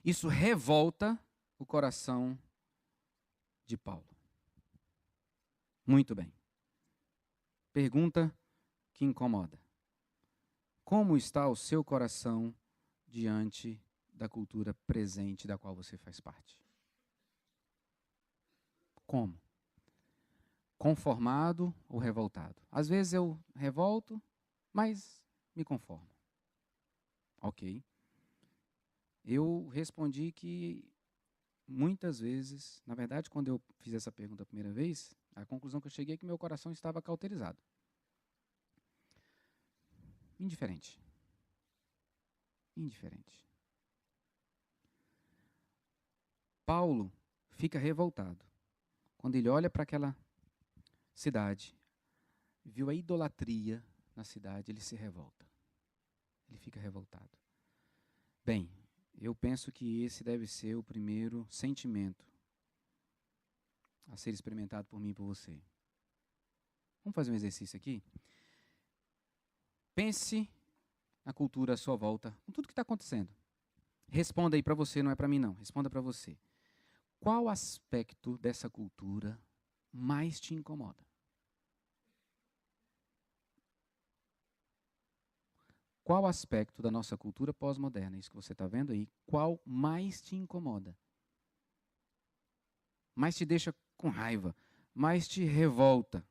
Isso revolta o coração de Paulo. Muito bem. Pergunta que incomoda. Como está o seu coração diante da cultura presente da qual você faz parte? Como? Conformado ou revoltado? Às vezes eu revolto, mas me conformo. Ok. Eu respondi que muitas vezes, na verdade, quando eu fiz essa pergunta a primeira vez, a conclusão que eu cheguei é que meu coração estava cauterizado. Indiferente. Indiferente. Paulo fica revoltado quando ele olha para aquela cidade, viu a idolatria na cidade, ele se revolta. Ele fica revoltado. Bem, eu penso que esse deve ser o primeiro sentimento a ser experimentado por mim e por você. Vamos fazer um exercício aqui? Pense na cultura à sua volta, com tudo que está acontecendo. Responda aí para você, não é para mim não. Responda para você. Qual aspecto dessa cultura mais te incomoda? Qual aspecto da nossa cultura pós-moderna, isso que você está vendo aí, qual mais te incomoda? Mais te deixa com raiva, mais te revolta?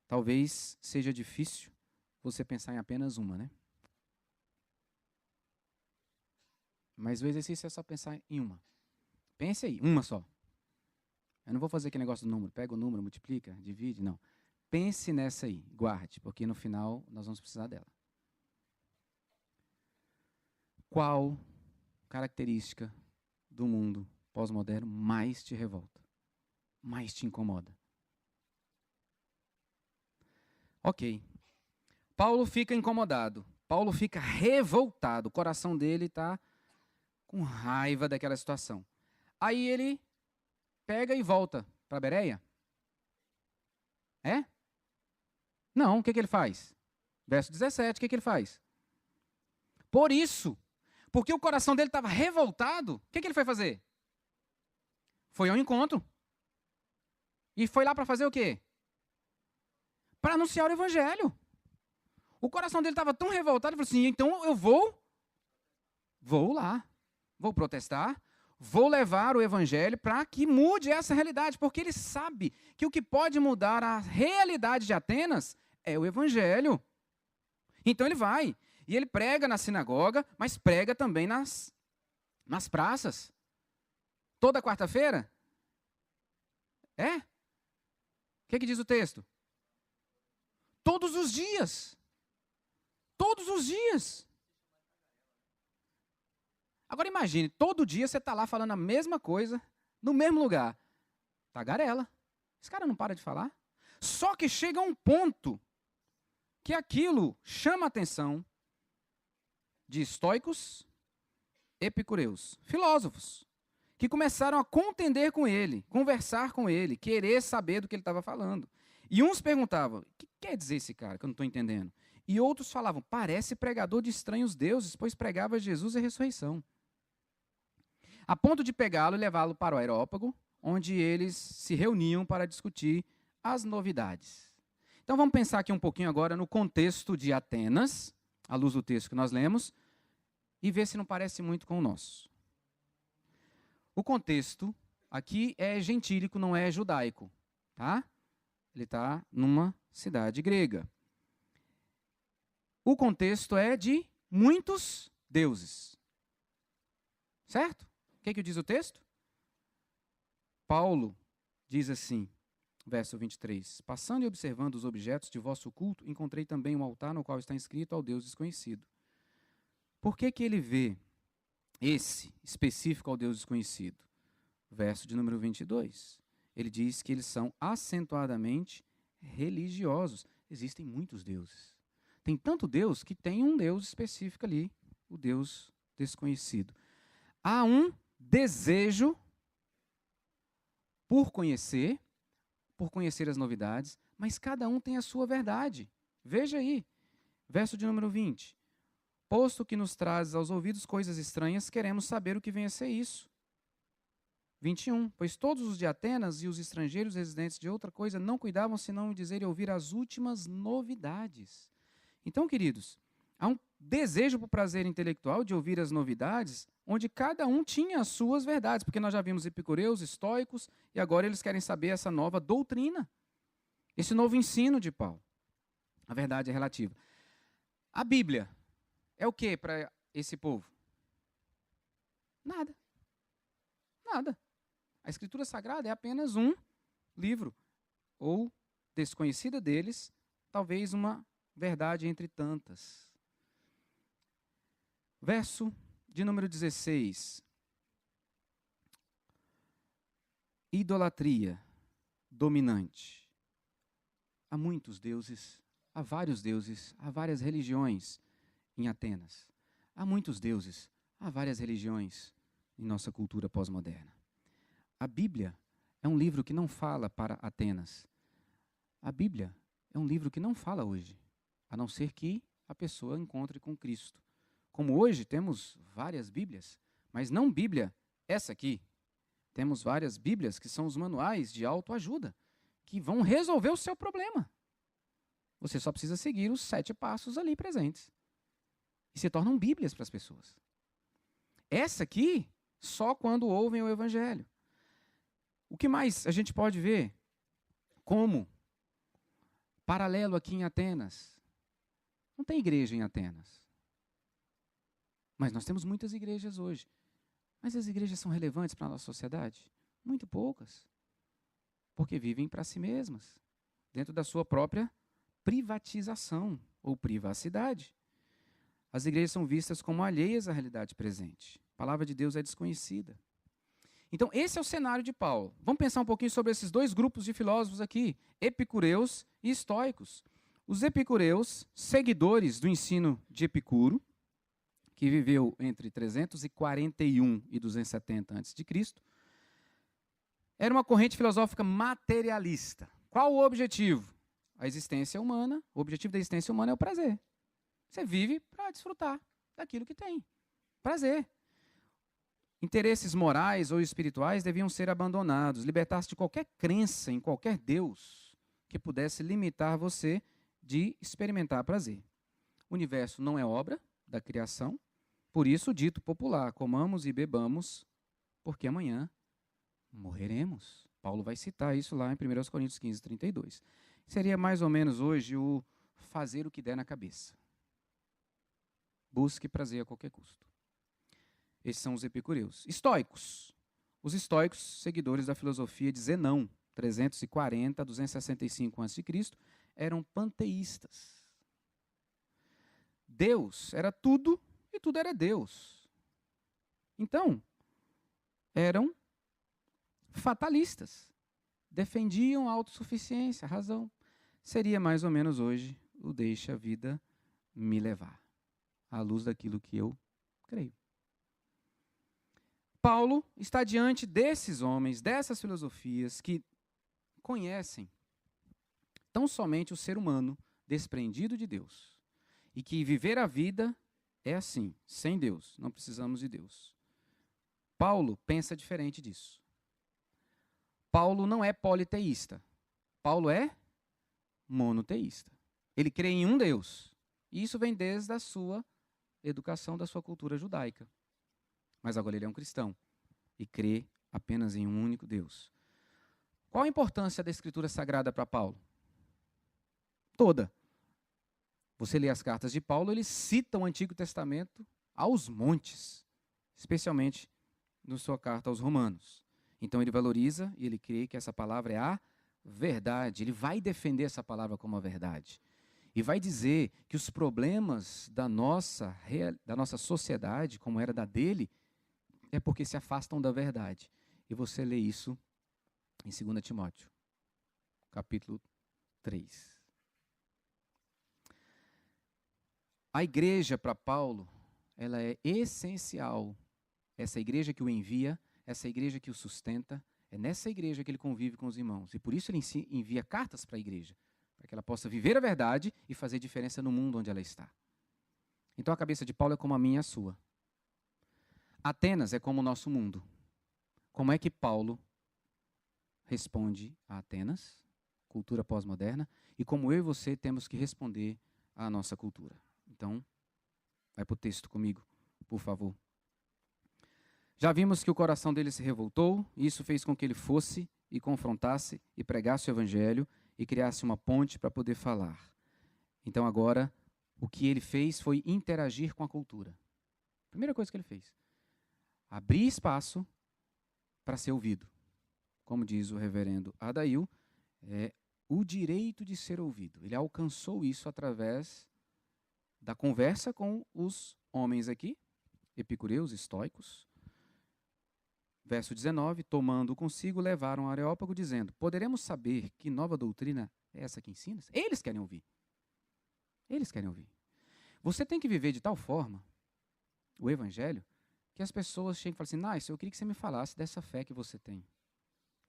Talvez seja difícil você pensar em apenas uma, né? Mas o exercício é só pensar em uma. Pense aí, uma só. Eu não vou fazer aquele negócio do número. Pega o número, multiplica, divide, não. Pense nessa aí, guarde, porque no final nós vamos precisar dela. Qual característica do mundo pós-moderno mais te revolta? Mais te incomoda? Ok. Paulo fica incomodado. Paulo fica revoltado. O coração dele está com raiva daquela situação. Aí ele pega e volta para Bereia. É? Não, o que ele faz? Verso 17, o que ele faz? Por isso, porque o coração dele estava revoltado, o que ele foi fazer? Foi ao encontro. E foi lá para fazer o quê? Para anunciar o evangelho. O coração dele estava tão revoltado, ele falou assim, então eu vou lá. Vou protestar, vou levar o evangelho para que mude essa realidade, porque ele sabe que o que pode mudar a realidade de Atenas é o evangelho. Então ele vai, e ele prega na sinagoga, mas prega também nas praças. Toda quarta-feira? É? O que diz o texto? Todos os dias. Todos os dias. Agora imagine, todo dia você está lá falando a mesma coisa, no mesmo lugar. Tagarela. Esse cara não para de falar. Só que chega um ponto que aquilo chama a atenção de estoicos, epicureus, filósofos, que começaram a contender com ele, conversar com ele, querer saber do que ele estava falando. E uns perguntavam, o que quer dizer esse cara, que eu não estou entendendo? E outros falavam, parece pregador de estranhos deuses, pois pregava Jesus e a ressurreição. A ponto de pegá-lo e levá-lo para o Areópago, onde eles se reuniam para discutir as novidades. Então vamos pensar aqui um pouquinho agora no contexto de Atenas, à luz do texto que nós lemos, e ver se não parece muito com o nosso. O contexto aqui é gentílico, não é judaico, tá? Ele está numa cidade grega. O contexto é de muitos deuses. Certo? O que diz o texto? Paulo diz assim, verso 23. Passando e observando os objetos de vosso culto, encontrei também um altar no qual está inscrito ao Deus desconhecido. Por que ele vê esse específico ao Deus desconhecido? Verso de número 22. Ele diz que eles são acentuadamente religiosos. Existem muitos deuses. Tem tanto Deus que tem um Deus específico ali, o Deus desconhecido. Há um desejo por conhecer as novidades, mas cada um tem a sua verdade. Veja aí, verso de número 20. Posto que nos trazes aos ouvidos coisas estranhas, queremos saber o que vem a ser isso. 21. Pois todos os de Atenas e os estrangeiros residentes de outra coisa não cuidavam senão dizer e ouvir as últimas novidades. Então, queridos, há um desejo por prazer intelectual de ouvir as novidades, onde cada um tinha as suas verdades, porque nós já vimos epicureus, estoicos, e agora eles querem saber essa nova doutrina, esse novo ensino de Paulo. A verdade é relativa. A Bíblia é o que para esse povo? Nada. Nada. A Escritura Sagrada é apenas um livro, ou, desconhecida deles, talvez uma verdade entre tantas. Verso de número 16. Idolatria dominante. Há muitos deuses, há vários deuses, há várias religiões em Atenas. Há muitos deuses, há várias religiões em nossa cultura pós-moderna. A Bíblia é um livro que não fala para Atenas. A Bíblia é um livro que não fala hoje, a não ser que a pessoa encontre com Cristo. Como hoje temos várias Bíblias, mas não Bíblia essa aqui. Temos várias Bíblias que são os manuais de autoajuda, que vão resolver o seu problema. Você só precisa seguir os 7 passos ali presentes. E se tornam Bíblias para as pessoas. Essa aqui, só quando ouvem o Evangelho. O que mais a gente pode ver? Como paralelo aqui em Atenas. Não tem igreja em Atenas. Mas nós temos muitas igrejas hoje. Mas as igrejas são relevantes para a nossa sociedade? Muito poucas. Porque vivem para si mesmas, dentro da sua própria privatização ou privacidade. As igrejas são vistas como alheias à realidade presente. A palavra de Deus é desconhecida. Então, esse é o cenário de Paulo. Vamos pensar um pouquinho sobre esses dois grupos de filósofos aqui, epicureus e estoicos. Os epicureus, seguidores do ensino de Epicuro, que viveu entre 341 e 270 a.C., era uma corrente filosófica materialista. Qual o objetivo? A existência humana. O objetivo da existência humana é o prazer. Você vive para desfrutar daquilo que tem. Prazer. Interesses morais ou espirituais deviam ser abandonados, libertar-se de qualquer crença em qualquer Deus que pudesse limitar você de experimentar prazer. O universo não é obra da criação, por isso o dito popular, comamos e bebamos, porque amanhã morreremos. Paulo vai citar isso lá em 1 Coríntios 15, 32. Seria mais ou menos hoje o fazer o que der na cabeça. Busque prazer a qualquer custo. Esses são os epicureus. Estoicos. Os estoicos, seguidores da filosofia de Zenão, 340 a 265 a.C., eram panteístas. Deus era tudo e tudo era Deus. Então, eram fatalistas. Defendiam a autossuficiência, a razão. Seria mais ou menos hoje o deixa a vida me levar, à luz daquilo que eu creio. Paulo está diante desses homens, dessas filosofias que conhecem tão somente o ser humano desprendido de Deus. E que viver a vida é assim, sem Deus, não precisamos de Deus. Paulo pensa diferente disso. Paulo não é politeísta. Paulo é monoteísta. Ele crê em um Deus. E isso vem desde a sua educação, da sua cultura judaica. Mas agora ele é um cristão e crê apenas em um único Deus. Qual a importância da Escritura Sagrada para Paulo? Toda. Você lê as cartas de Paulo, ele cita o Antigo Testamento aos montes, especialmente na sua carta aos Romanos. Então ele valoriza e ele crê que essa palavra é a verdade. Ele vai defender essa palavra como a verdade. E vai dizer que os problemas da nossa sociedade, como era da dele, é porque se afastam da verdade. E você lê isso em 2 Timóteo, capítulo 3. A igreja para Paulo, ela é essencial. Essa igreja que o envia, essa igreja que o sustenta, é nessa igreja que ele convive com os irmãos. E por isso ele envia cartas para a igreja, para que ela possa viver a verdade e fazer diferença no mundo onde ela está. Então a cabeça de Paulo é como a minha e a sua. Atenas é como o nosso mundo. Como é que Paulo responde a Atenas, cultura pós-moderna, e como eu e você temos que responder à nossa cultura. Então, vai para o texto comigo, por favor. Já vimos que o coração dele se revoltou, e isso fez com que ele fosse e confrontasse e pregasse o evangelho e criasse uma ponte para poder falar. Então agora, o que ele fez foi interagir com a cultura. Primeira coisa que ele fez. Abrir espaço para ser ouvido. Como diz o reverendo Adail, é o direito de ser ouvido. Ele alcançou isso através da conversa com os homens aqui, epicureus, estoicos. Verso 19, tomando consigo, levaram a Areópago, dizendo, poderemos saber que nova doutrina é essa que ensinas? Eles querem ouvir. Eles querem ouvir. Você tem que viver de tal forma o evangelho que as pessoas chegam e falam assim, Nice, eu queria que você me falasse dessa fé que você tem.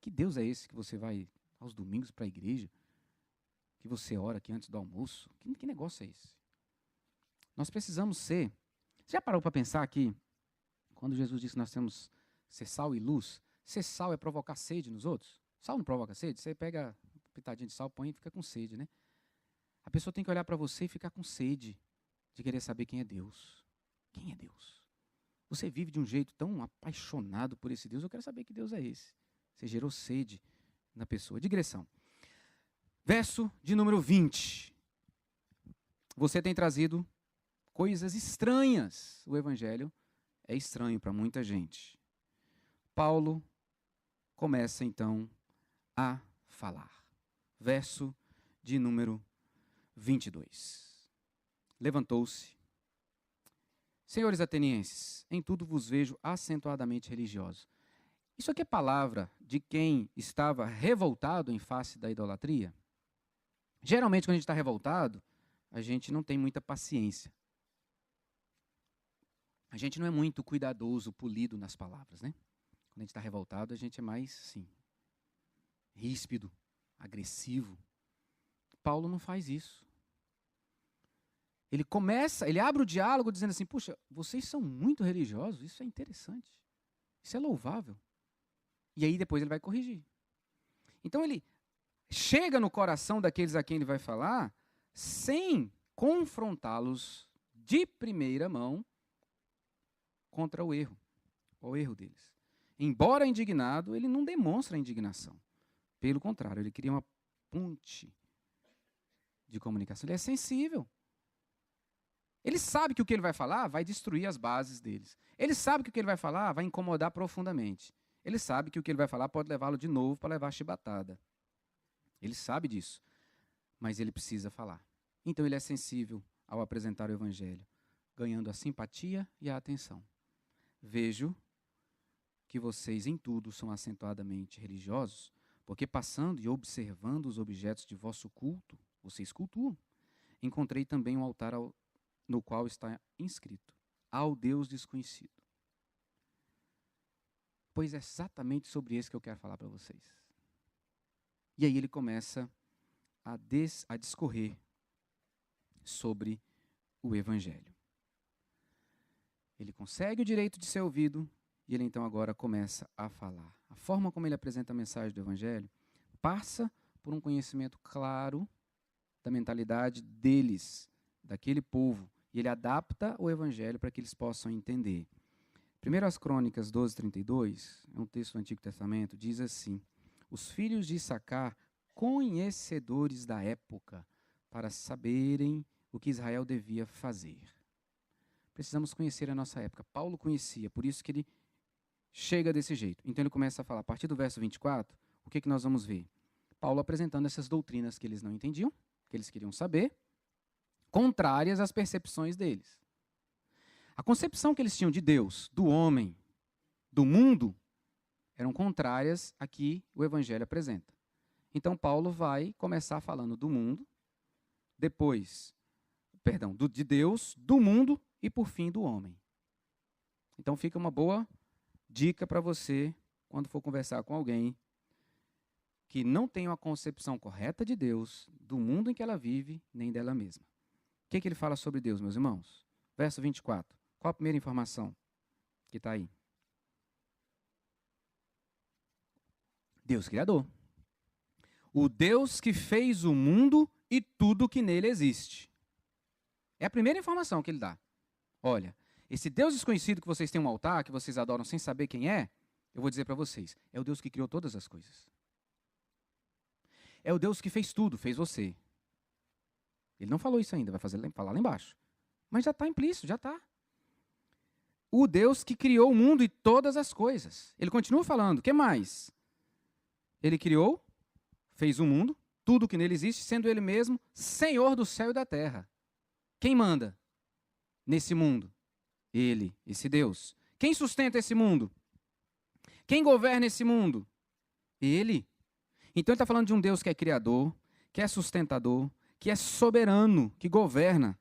Que Deus é esse que você vai aos domingos para a igreja? Que você ora aqui antes do almoço? Que negócio é esse? Nós precisamos ser... Você já parou para pensar que quando Jesus disse que nós temos ser sal e luz, ser sal é provocar sede nos outros? Sal não provoca sede? Você pega um pitadinho de sal, põe e fica com sede, né? A pessoa tem que olhar para você e ficar com sede de querer saber quem é Deus. Quem é Deus? Você vive de um jeito tão apaixonado por esse Deus, eu quero saber que Deus é esse. Você gerou sede na pessoa. Digressão. Verso de número 20. Você tem trazido coisas estranhas. O evangelho é estranho para muita gente. Paulo começa então a falar. Verso de número 22. Levantou-se. Senhores atenienses, em tudo vos vejo acentuadamente religiosos. Isso aqui é palavra de quem estava revoltado em face da idolatria? Geralmente, quando a gente está revoltado, a gente não tem muita paciência. A gente não é muito cuidadoso, polido nas palavras, né? Quando a gente está revoltado, a gente é mais, sim, ríspido, agressivo. Paulo não faz isso. Ele abre o diálogo dizendo assim, puxa, vocês são muito religiosos, isso é interessante, isso é louvável. E aí depois ele vai corrigir. Então ele chega no coração daqueles a quem ele vai falar, sem confrontá-los de primeira mão contra o erro deles. embora indignado, ele não demonstra indignação. Pelo contrário, ele cria uma ponte de comunicação. Ele é sensível. Ele sabe que o que ele vai falar vai destruir as bases deles. Ele sabe que o que ele vai falar vai incomodar profundamente. Ele sabe que o que ele vai falar pode levá-lo de novo para levar a chibatada. Ele sabe disso, mas ele precisa falar. Então ele é sensível ao apresentar o evangelho, ganhando a simpatia e a atenção. Vejo que vocês em tudo são acentuadamente religiosos, porque passando e observando os objetos de vosso culto, vocês cultuam. Encontrei também um altar no qual está inscrito: ao Deus desconhecido. Pois é exatamente sobre isso que eu quero falar para vocês. E aí ele começa a discorrer sobre o evangelho. Ele consegue o direito de ser ouvido e ele então agora começa a falar. A forma como ele apresenta a mensagem do evangelho passa por um conhecimento claro da mentalidade deles, daquele povo, e ele adapta o evangelho para que eles possam entender. 1 Crônicas 12:32, é um texto do Antigo Testamento, diz assim: os filhos de Issacar, conhecedores da época, para saberem o que Israel devia fazer. Precisamos conhecer a nossa época. Paulo conhecia, por isso que ele chega desse jeito. Então ele começa a falar, a partir do verso 24, o que nós vamos ver? Paulo apresentando essas doutrinas que eles não entendiam, que eles queriam saber, contrárias às percepções deles. A concepção que eles tinham de Deus, do homem, do mundo, eram contrárias a que o evangelho apresenta. Então Paulo vai começar falando do mundo, depois, de Deus, do mundo e por fim do homem. Então fica uma boa dica para você, quando for conversar com alguém que não tem uma concepção correta de Deus, do mundo em que ela vive, nem dela mesma. O que ele fala sobre Deus, meus irmãos? Verso 24. Qual a primeira informação que está aí? Deus Criador. O Deus que fez o mundo e tudo que nele existe. É a primeira informação que ele dá. Olha, esse Deus desconhecido que vocês têm um altar, que vocês adoram sem saber quem é, eu vou dizer para vocês, é o Deus que criou todas as coisas. É o Deus que fez tudo, fez você. Ele não falou isso ainda, vai falar lá embaixo. Mas já está implícito, já está. O Deus que criou o mundo e todas as coisas. Ele continua falando, o que mais? Ele criou, fez o mundo, tudo que nele existe, sendo ele mesmo Senhor do céu e da terra. Quem manda nesse mundo? Ele, esse Deus. Quem sustenta esse mundo? Quem governa esse mundo? Ele. Então ele está falando de um Deus que é criador, que é sustentador, que é soberano, que governa.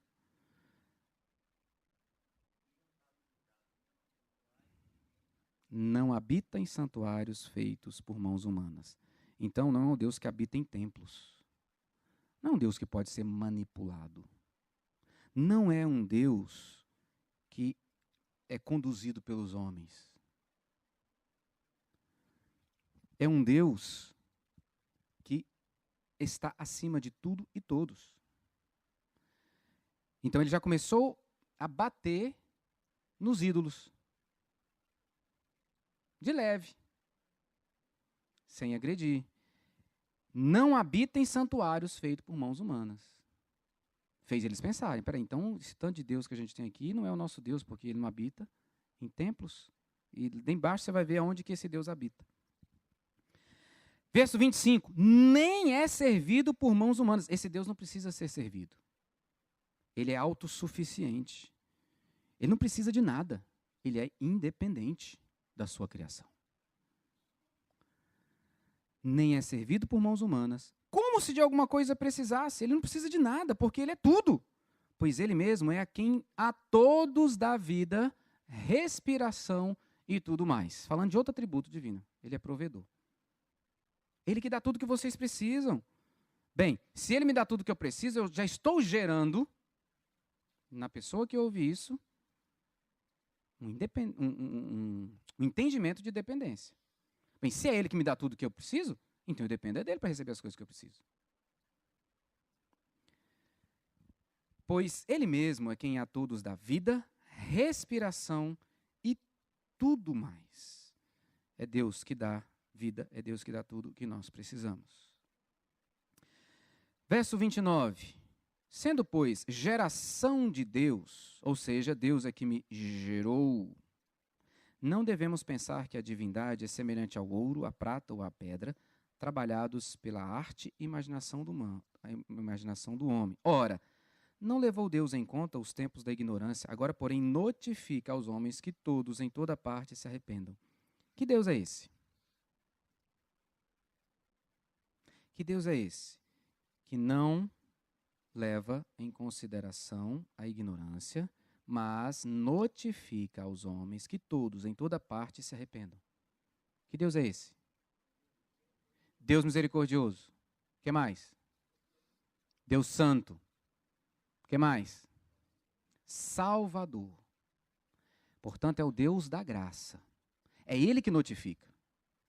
Não habita em santuários feitos por mãos humanas. Então não é um Deus que habita em templos. Não é um Deus que pode ser manipulado. Não é um Deus que é conduzido pelos homens. É um Deus que está acima de tudo e todos. Então ele já começou a bater nos ídolos. De leve. Sem agredir. Não habita em santuários feitos por mãos humanas. Fez eles pensarem, peraí, então esse tanto de Deus que a gente tem aqui não é o nosso Deus, porque ele não habita em templos. E lá embaixo você vai ver aonde que esse Deus habita. Verso 25, nem é servido por mãos humanas. Esse Deus não precisa ser servido. Ele é autossuficiente. Ele não precisa de nada. Ele é independente da sua criação. Nem é servido por mãos humanas. Como se de alguma coisa precisasse? Ele não precisa de nada, porque ele é tudo. Pois ele mesmo é a quem a todos dá vida, respiração e tudo mais. Falando de outro atributo divino. Ele é provedor. Ele que dá tudo que vocês precisam. Bem, se ele me dá tudo que eu preciso, eu já estou gerando, na pessoa que ouve isso, um entendimento de dependência. Bem, se é ele que me dá tudo que eu preciso, então eu dependo dele para receber as coisas que eu preciso. Pois ele mesmo é quem a todos dá vida, respiração e tudo mais. É Deus que dá vida, é Deus que dá tudo o que nós precisamos. Verso 29. Sendo, pois, geração de Deus, ou seja, Deus é que me gerou, não devemos pensar que a divindade é semelhante ao ouro, à prata ou à pedra, trabalhados pela arte e imaginação do homem. Ora, não levou Deus em conta os tempos da ignorância, agora, porém, notifica aos homens que todos, em toda parte, se arrependam. Que Deus é esse? Que Deus é esse? Que não leva em consideração a ignorância, mas notifica aos homens que todos, em toda parte, se arrependam. Que Deus é esse? Deus misericordioso. O que mais? Deus santo. O que mais? Salvador. Portanto, é o Deus da graça. É Ele que notifica.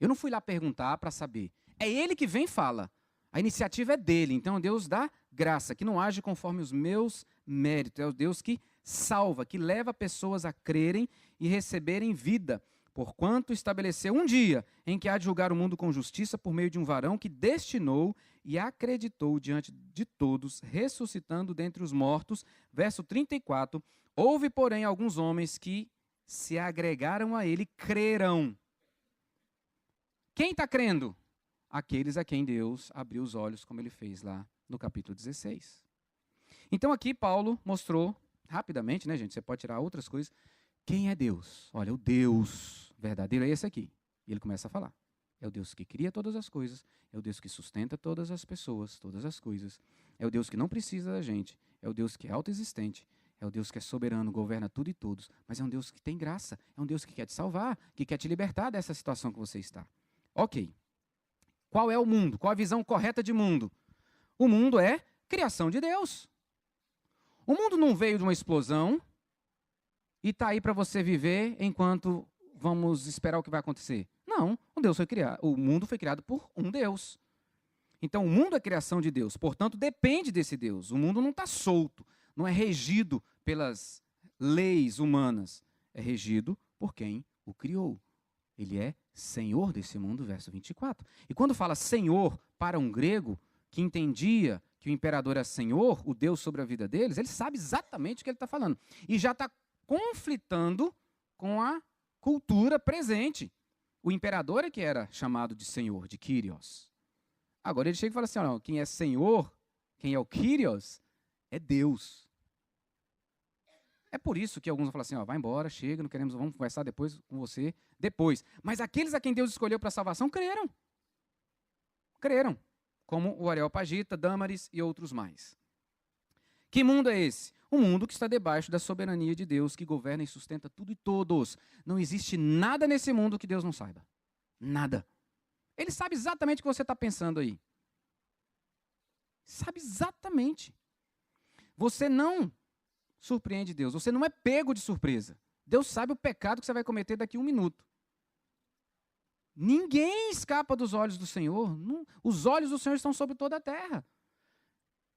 Eu não fui lá perguntar para saber. É Ele que vem e fala. A iniciativa é dele. Então, é o Deus da graça, que não age conforme os meus méritos. É o Deus que salva, que leva pessoas a crerem e receberem vida, porquanto estabeleceu um dia em que há de julgar o mundo com justiça por meio de um varão que destinou e acreditou diante de todos, ressuscitando dentre os mortos. Verso 34. Houve, porém, alguns homens que se agregaram a ele, crerão. Quem está crendo? Aqueles a quem Deus abriu os olhos, como ele fez lá no capítulo 16. Então aqui Paulo mostrou, rapidamente, né, gente? Você pode tirar outras coisas. Quem é Deus? Olha, o Deus verdadeiro é esse aqui. E ele começa a falar. É o Deus que cria todas as coisas, é o Deus que sustenta todas as pessoas, todas as coisas. É o Deus que não precisa da gente, é o Deus que é autoexistente, é o Deus que é soberano, governa tudo e todos, mas é um Deus que tem graça, é um Deus que quer te salvar, que quer te libertar dessa situação que você está. Ok. Qual é o mundo? Qual a visão correta de mundo? O mundo é criação de Deus. O mundo não veio de uma explosão e está aí para você viver enquanto vamos esperar o que vai acontecer. Não, o mundo foi criado por um Deus. Então, o mundo é criação de Deus, portanto, depende desse Deus. O mundo não está solto, não é regido pelas leis humanas. É regido por quem o criou. Ele é Senhor desse mundo, verso 24. E quando fala Senhor para um grego que entendia que o imperador é Senhor, o Deus sobre a vida deles, ele sabe exatamente o que ele está falando. E já está conflitando com a cultura presente. O imperador é que era chamado de Senhor, de Kyrios. Agora ele chega e fala assim, ó, quem é Senhor, quem é o Kyrios, é Deus. É por isso que alguns vão falar assim, ó, vai embora, chega, não queremos, vamos conversar depois com você, depois. Mas aqueles a quem Deus escolheu para a salvação, creram. Creram. Como o Areopagita, Dâmaris e outros mais. Que mundo é esse? Um mundo que está debaixo da soberania de Deus, que governa e sustenta tudo e todos. Não existe nada nesse mundo que Deus não saiba. Nada. Ele sabe exatamente o que você está pensando aí. Sabe exatamente. Você não surpreende Deus. Você não é pego de surpresa. Deus sabe o pecado que você vai cometer daqui a um minuto. Ninguém escapa dos olhos do Senhor. Não, os olhos do Senhor estão sobre toda a terra.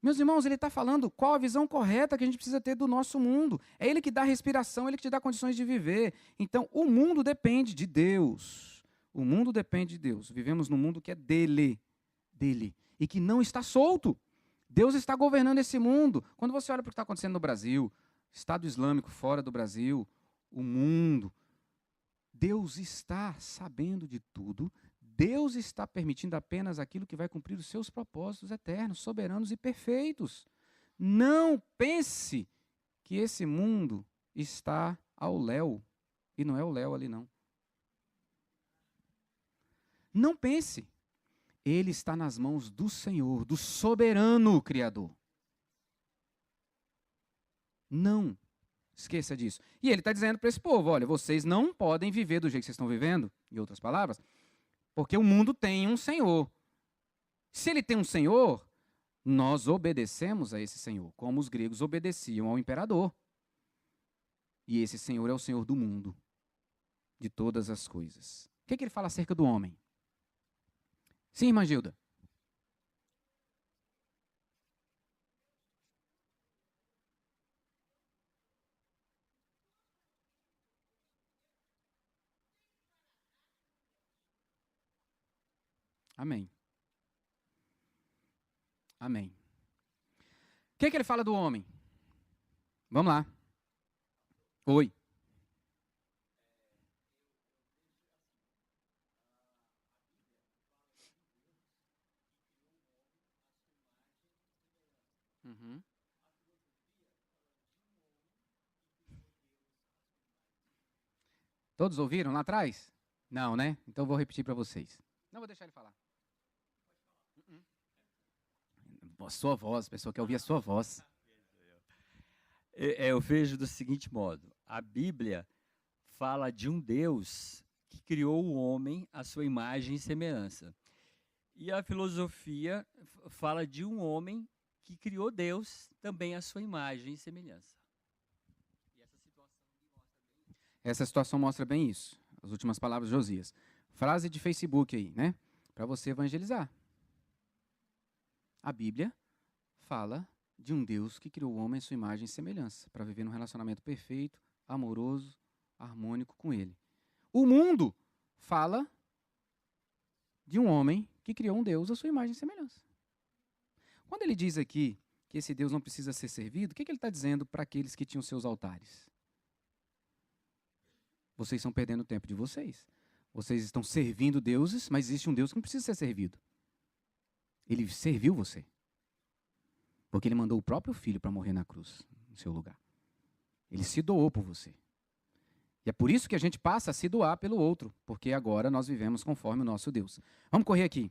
Meus irmãos, ele está falando qual a visão correta que a gente precisa ter do nosso mundo. É Ele que dá respiração, Ele que te dá condições de viver. Então, o mundo depende de Deus. O mundo depende de Deus. Vivemos num mundo que é dele. E que não está solto. Deus está governando esse mundo. Quando você olha para o que está acontecendo no Brasil, Estado Islâmico fora do Brasil, o mundo, Deus está sabendo de tudo. Deus está permitindo apenas aquilo que vai cumprir os seus propósitos eternos, soberanos e perfeitos. Não pense que esse mundo está ao léu. E não é o léu ali, não. Não pense. Ele está nas mãos do Senhor, do soberano Criador. Não esqueça disso. E ele está dizendo para esse povo, olha, vocês não podem viver do jeito que vocês estão vivendo, em outras palavras, porque o mundo tem um Senhor. Se ele tem um Senhor, nós obedecemos a esse Senhor, como os gregos obedeciam ao imperador. E esse Senhor é o Senhor do mundo, de todas as coisas. O que ele fala acerca do homem? Sim, irmã Gilda. Amém. Amém. O que ele fala do homem? Vamos lá. Oi. Uhum. Todos ouviram lá atrás? Não, né? Então eu vou repetir para vocês. Não vou deixar ele falar. Sua voz, a pessoa quer ouvir a sua voz. Eu vejo do seguinte modo: a Bíblia fala de um Deus que criou o homem à sua imagem e semelhança. E a filosofia fala de um homem que criou Deus também à sua imagem e semelhança. Essa situação mostra bem isso. As últimas palavras de Josias. Frase de Facebook aí, né? Para você evangelizar. A Bíblia fala de um Deus que criou o homem à sua imagem e semelhança, para viver num relacionamento perfeito, amoroso, harmônico com ele. O mundo fala de um homem que criou um Deus à sua imagem e semelhança. Quando ele diz aqui que esse Deus não precisa ser servido, o que ele está dizendo para aqueles que tinham seus altares? Vocês estão perdendo o tempo de vocês. Vocês estão servindo deuses, mas existe um Deus que não precisa ser servido. Ele serviu você. Porque ele mandou o próprio filho para morrer na cruz, no seu lugar. Ele se doou por você. E é por isso que a gente passa a se doar pelo outro, porque agora nós vivemos conforme o nosso Deus. Vamos correr aqui.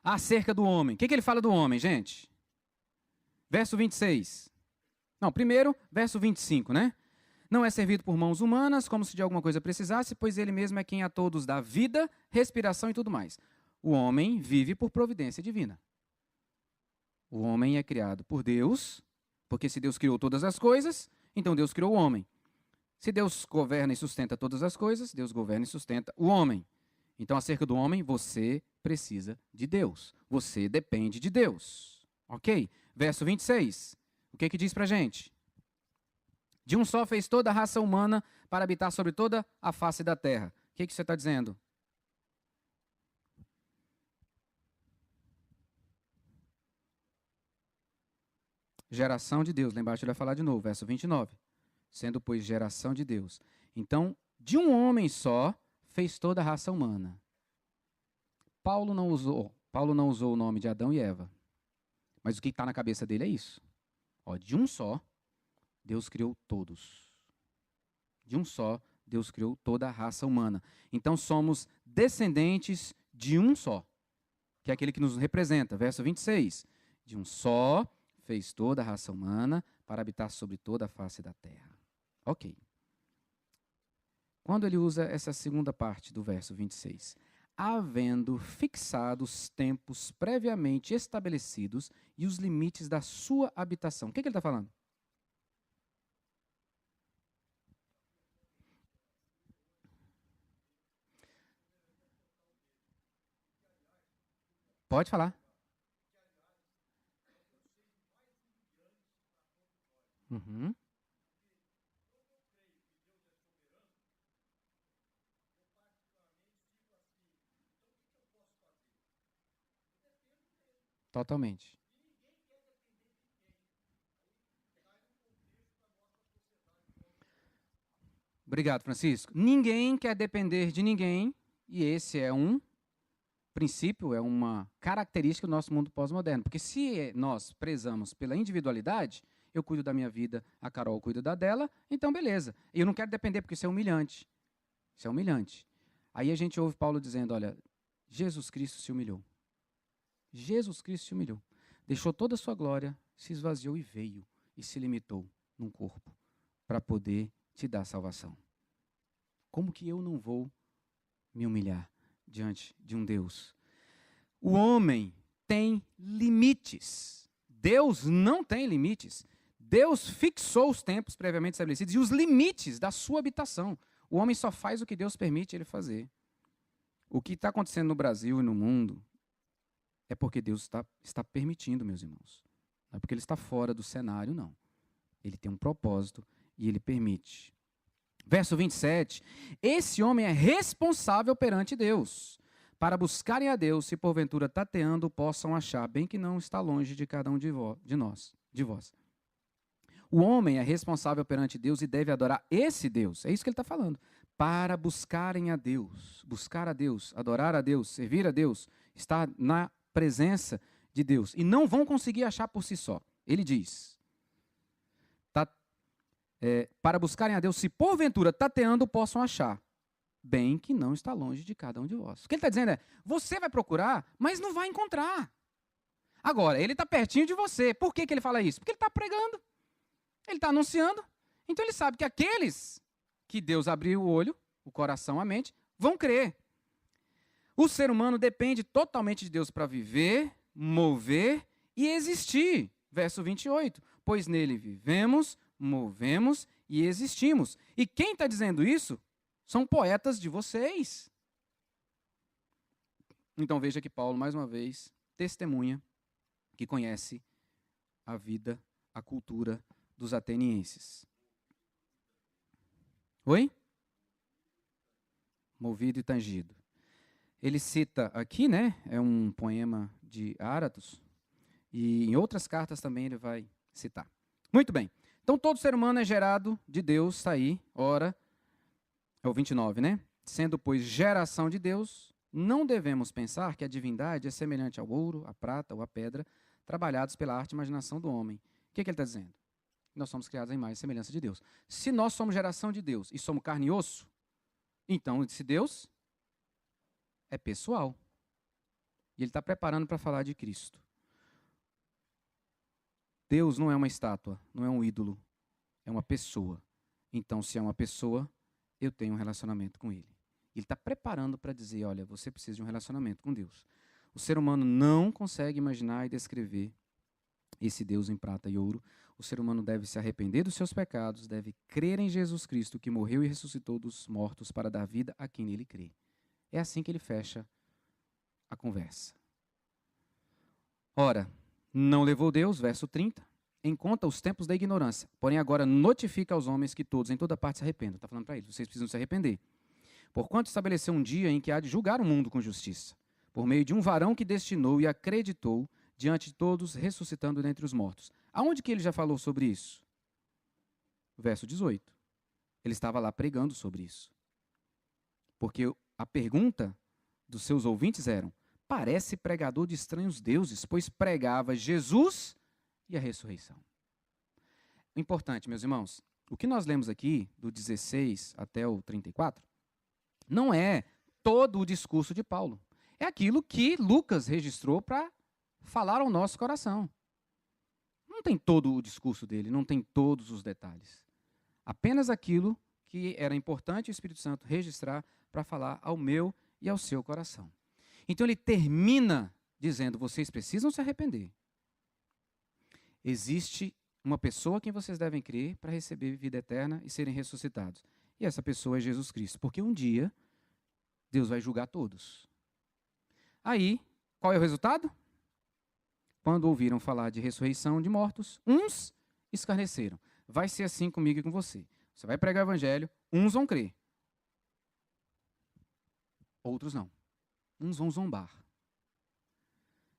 Acerca do homem. O que ele fala do homem, gente? Verso 26. Não, primeiro, verso 25, né? Não é servido por mãos humanas, como se de alguma coisa precisasse, pois ele mesmo é quem a todos dá vida, respiração e tudo mais. O homem vive por providência divina. O homem é criado por Deus, porque se Deus criou todas as coisas, então Deus criou o homem. Se Deus governa e sustenta todas as coisas, Deus governa e sustenta o homem. Então, acerca do homem, você precisa de Deus. Você depende de Deus. Ok? Verso 26. O que diz pra gente? De um só fez toda a raça humana para habitar sobre toda a face da terra. O que você está dizendo? Geração de Deus. Lá embaixo ele vai falar de novo, verso 29. Sendo, pois, geração de Deus. Então, de um homem só, fez toda a raça humana. Paulo não usou o nome de Adão e Eva. Mas o que está na cabeça dele é isso. De um só, Deus criou todos. De um só, Deus criou toda a raça humana. Então, somos descendentes de um só, que é aquele que nos representa. Verso 26. De um só, fez toda a raça humana para habitar sobre toda a face da terra. Ok. Quando ele usa essa segunda parte do verso 26, havendo fixado os tempos previamente estabelecidos e os limites da sua habitação. O que ele está falando? Pode falar. Uhum. Totalmente. Obrigado, Francisco. Ninguém quer depender de ninguém, e esse é um princípio, é uma característica do nosso mundo pós-moderno. Porque se nós prezamos pela individualidade, eu cuido da minha vida, a Carol cuida da dela, então beleza. Eu não quero depender, porque isso é humilhante. Isso é humilhante. Aí a gente ouve Paulo dizendo, olha, Jesus Cristo se humilhou. Jesus Cristo se humilhou. Deixou toda a sua glória, se esvaziou e veio. E se limitou num corpo para poder te dar salvação. Como que eu não vou me humilhar diante de um Deus? O homem tem limites. Deus não tem limites. Deus fixou os tempos previamente estabelecidos e os limites da sua habitação. O homem só faz o que Deus permite ele fazer. O que está acontecendo no Brasil e no mundo é porque Deus está permitindo, meus irmãos. Não é porque ele está fora do cenário, não. Ele tem um propósito e ele permite. Verso 27. Esse homem é responsável perante Deus. para buscarem a Deus, se porventura tateando, possam achar, bem que não está longe de cada um de vós. O homem é responsável perante Deus e deve adorar esse Deus. É isso que ele está falando. Para buscarem a Deus, buscar a Deus, adorar a Deus, servir a Deus, estar na presença de Deus. E não vão conseguir achar por si só. Ele diz, para buscarem a Deus, se porventura tateando, possam achar, bem que não está longe de cada um de vós. O que ele está dizendo é, você vai procurar, mas não vai encontrar. Agora, ele está pertinho de você. Por que ele fala isso? Porque ele está pregando. Ele está anunciando. Então ele sabe que aqueles que Deus abriu o olho, o coração, a mente, vão crer. O ser humano depende totalmente de Deus para viver, mover e existir. Verso 28. Pois nele vivemos, movemos e existimos. E quem está dizendo isso são poetas de vocês. Então veja que Paulo, mais uma vez, testemunha que conhece a vida, a cultura dos atenienses. Oi? Movido e tangido. Ele cita aqui, né? É um poema de Áratos. E em outras cartas também ele vai citar. Muito bem. Então todo ser humano é gerado de Deus, está aí, ora, é o 29, né? Sendo, pois, geração de Deus, não devemos pensar que a divindade é semelhante ao ouro, à prata ou à pedra, trabalhados pela arte e imaginação do homem. O que ele está dizendo? Nós somos criados à imagem e semelhança de Deus. Se nós somos geração de Deus e somos carne e osso, então esse Deus é pessoal. E ele está preparando para falar de Cristo. Deus não é uma estátua, não é um ídolo, é uma pessoa. Então, se é uma pessoa, eu tenho um relacionamento com Ele. Ele está preparando para dizer, olha, você precisa de um relacionamento com Deus. O ser humano não consegue imaginar e descrever esse Deus em prata e ouro. O ser humano deve se arrepender dos seus pecados, deve crer em Jesus Cristo, que morreu e ressuscitou dos mortos para dar vida a quem nele crê. É assim que ele fecha a conversa. Ora, não levou Deus, verso 30, em conta os tempos da ignorância, porém agora notifica aos homens que todos em toda parte se arrependam. Está falando para eles, vocês precisam se arrepender. Porquanto estabeleceu um dia em que há de julgar o mundo com justiça, por meio de um varão que destinou e acreditou diante de todos, ressuscitando dentre os mortos. Aonde que ele já falou sobre isso? Verso 18. Ele estava lá pregando sobre isso. Porque a pergunta dos seus ouvintes era, parece pregador de estranhos deuses, pois pregava Jesus e a ressurreição. Importante, meus irmãos, o que nós lemos aqui, do 16 até o 34, não é todo o discurso de Paulo. É aquilo que Lucas registrou para falar ao nosso coração. Não tem todo o discurso dele, não tem todos os detalhes. Apenas aquilo que era importante o Espírito Santo registrar para falar ao meu e ao seu coração. Então ele termina dizendo, vocês precisam se arrepender. Existe uma pessoa a quem vocês devem crer para receber vida eterna e serem ressuscitados. E essa pessoa é Jesus Cristo, porque um dia Deus vai julgar todos. Aí, qual é o resultado? Quando ouviram falar de ressurreição de mortos, uns escarneceram. Vai ser assim comigo e com você. Você vai pregar o evangelho, uns vão crer. Outros não. Uns vão zombar.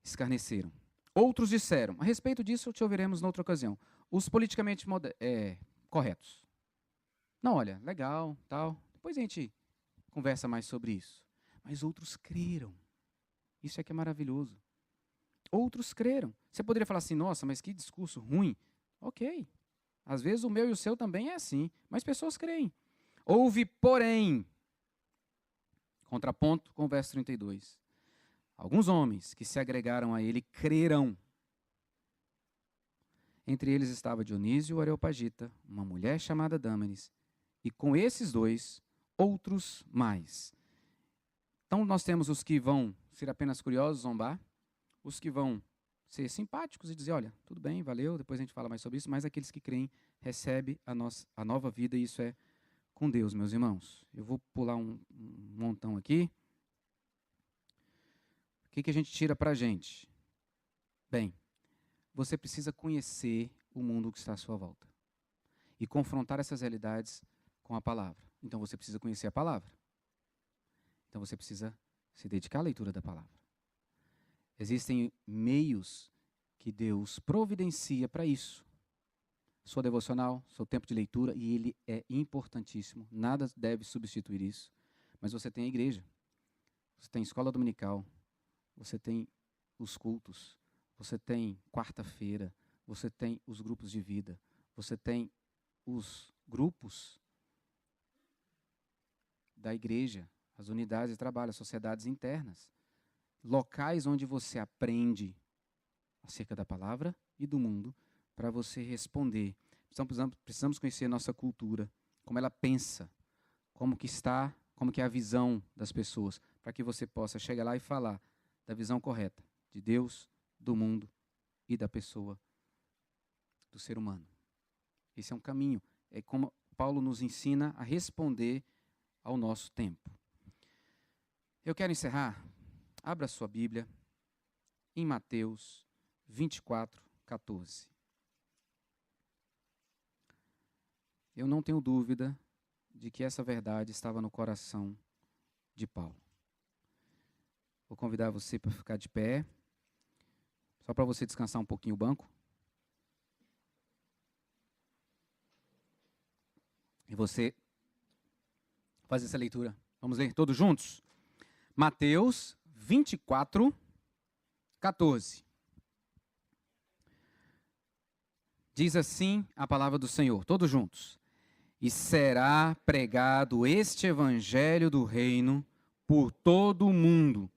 Escarneceram. Outros disseram, a respeito disso te ouviremos noutra ocasião, os politicamente corretos. Não, olha, legal, tal, depois a gente conversa mais sobre isso. Mas outros creram. Isso é que é maravilhoso. Outros creram. Você poderia falar assim, nossa, mas que discurso ruim. Ok. Às vezes o meu e o seu também é assim, mas pessoas creem. Houve, porém, contraponto com o verso 32. Alguns homens que se agregaram a ele creram. Entre eles estava Dionísio, o Areopagita, uma mulher chamada Dâmaris, e com esses dois, outros mais. Então nós temos os que vão ser apenas curiosos, zombar, os que vão ser simpáticos e dizer, olha, tudo bem, valeu, depois a gente fala mais sobre isso, mas aqueles que creem recebem a nova vida, e isso é com Deus, meus irmãos. Eu vou pular um montão aqui. O que a gente tira para a gente? Bem, você precisa conhecer o mundo que está à sua volta e confrontar essas realidades com a palavra. Então você precisa conhecer a palavra. Então você precisa Se dedicar à leitura da palavra. Existem meios que Deus providencia para isso. Sua devocional, seu tempo de leitura, e ele é importantíssimo. Nada deve substituir isso. Mas você tem a igreja, você tem escola dominical, você tem os cultos, você tem quarta-feira, você tem os grupos de vida, você tem os grupos da igreja, as unidades de trabalho, as sociedades internas. Locais onde você aprende acerca da palavra e do mundo para você responder. Precisamos conhecer nossa cultura, como ela pensa, como que é a visão das pessoas, para que você possa chegar lá e falar da visão correta de Deus, do mundo e da pessoa, do ser humano. Esse é um caminho, é como Paulo nos ensina a responder ao nosso tempo. Eu quero encerrar. Abra sua Bíblia em Mateus 24, 14. Eu não tenho dúvida de que essa verdade estava no coração de Paulo. Vou convidar você para ficar de pé, só para você descansar um pouquinho o banco. E você faz essa leitura. Vamos ler todos juntos? Mateus 24, 14. Diz assim a palavra do Senhor, todos juntos. E será pregado este evangelho do reino por todo o mundo,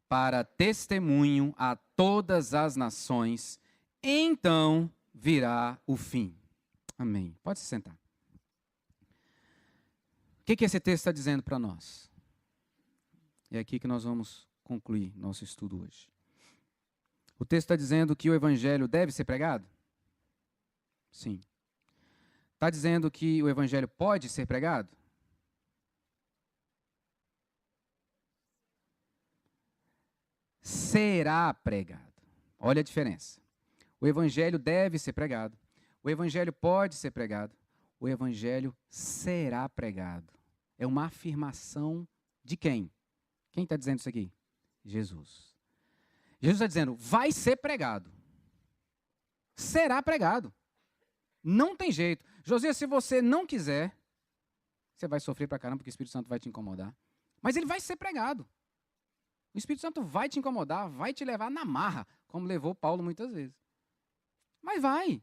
para testemunho a todas as nações, então virá o fim. Amém. Pode se sentar. O que esse texto está dizendo para nós? É aqui que nós vamos concluir nosso estudo hoje. O texto está dizendo que o evangelho deve ser pregado? Sim. Está dizendo que o evangelho pode ser pregado? Será pregado. Olha a diferença. O evangelho deve ser pregado. O evangelho pode ser pregado. O evangelho será pregado. É uma afirmação de quem? Quem está dizendo isso aqui? Jesus. Jesus está dizendo, vai ser pregado. Será pregado. Não tem jeito. Josias, se você não quiser, você vai sofrer pra caramba, porque o Espírito Santo vai te incomodar. Mas ele vai ser pregado. O Espírito Santo vai te incomodar, vai te levar na marra, como levou Paulo muitas vezes. Mas vai.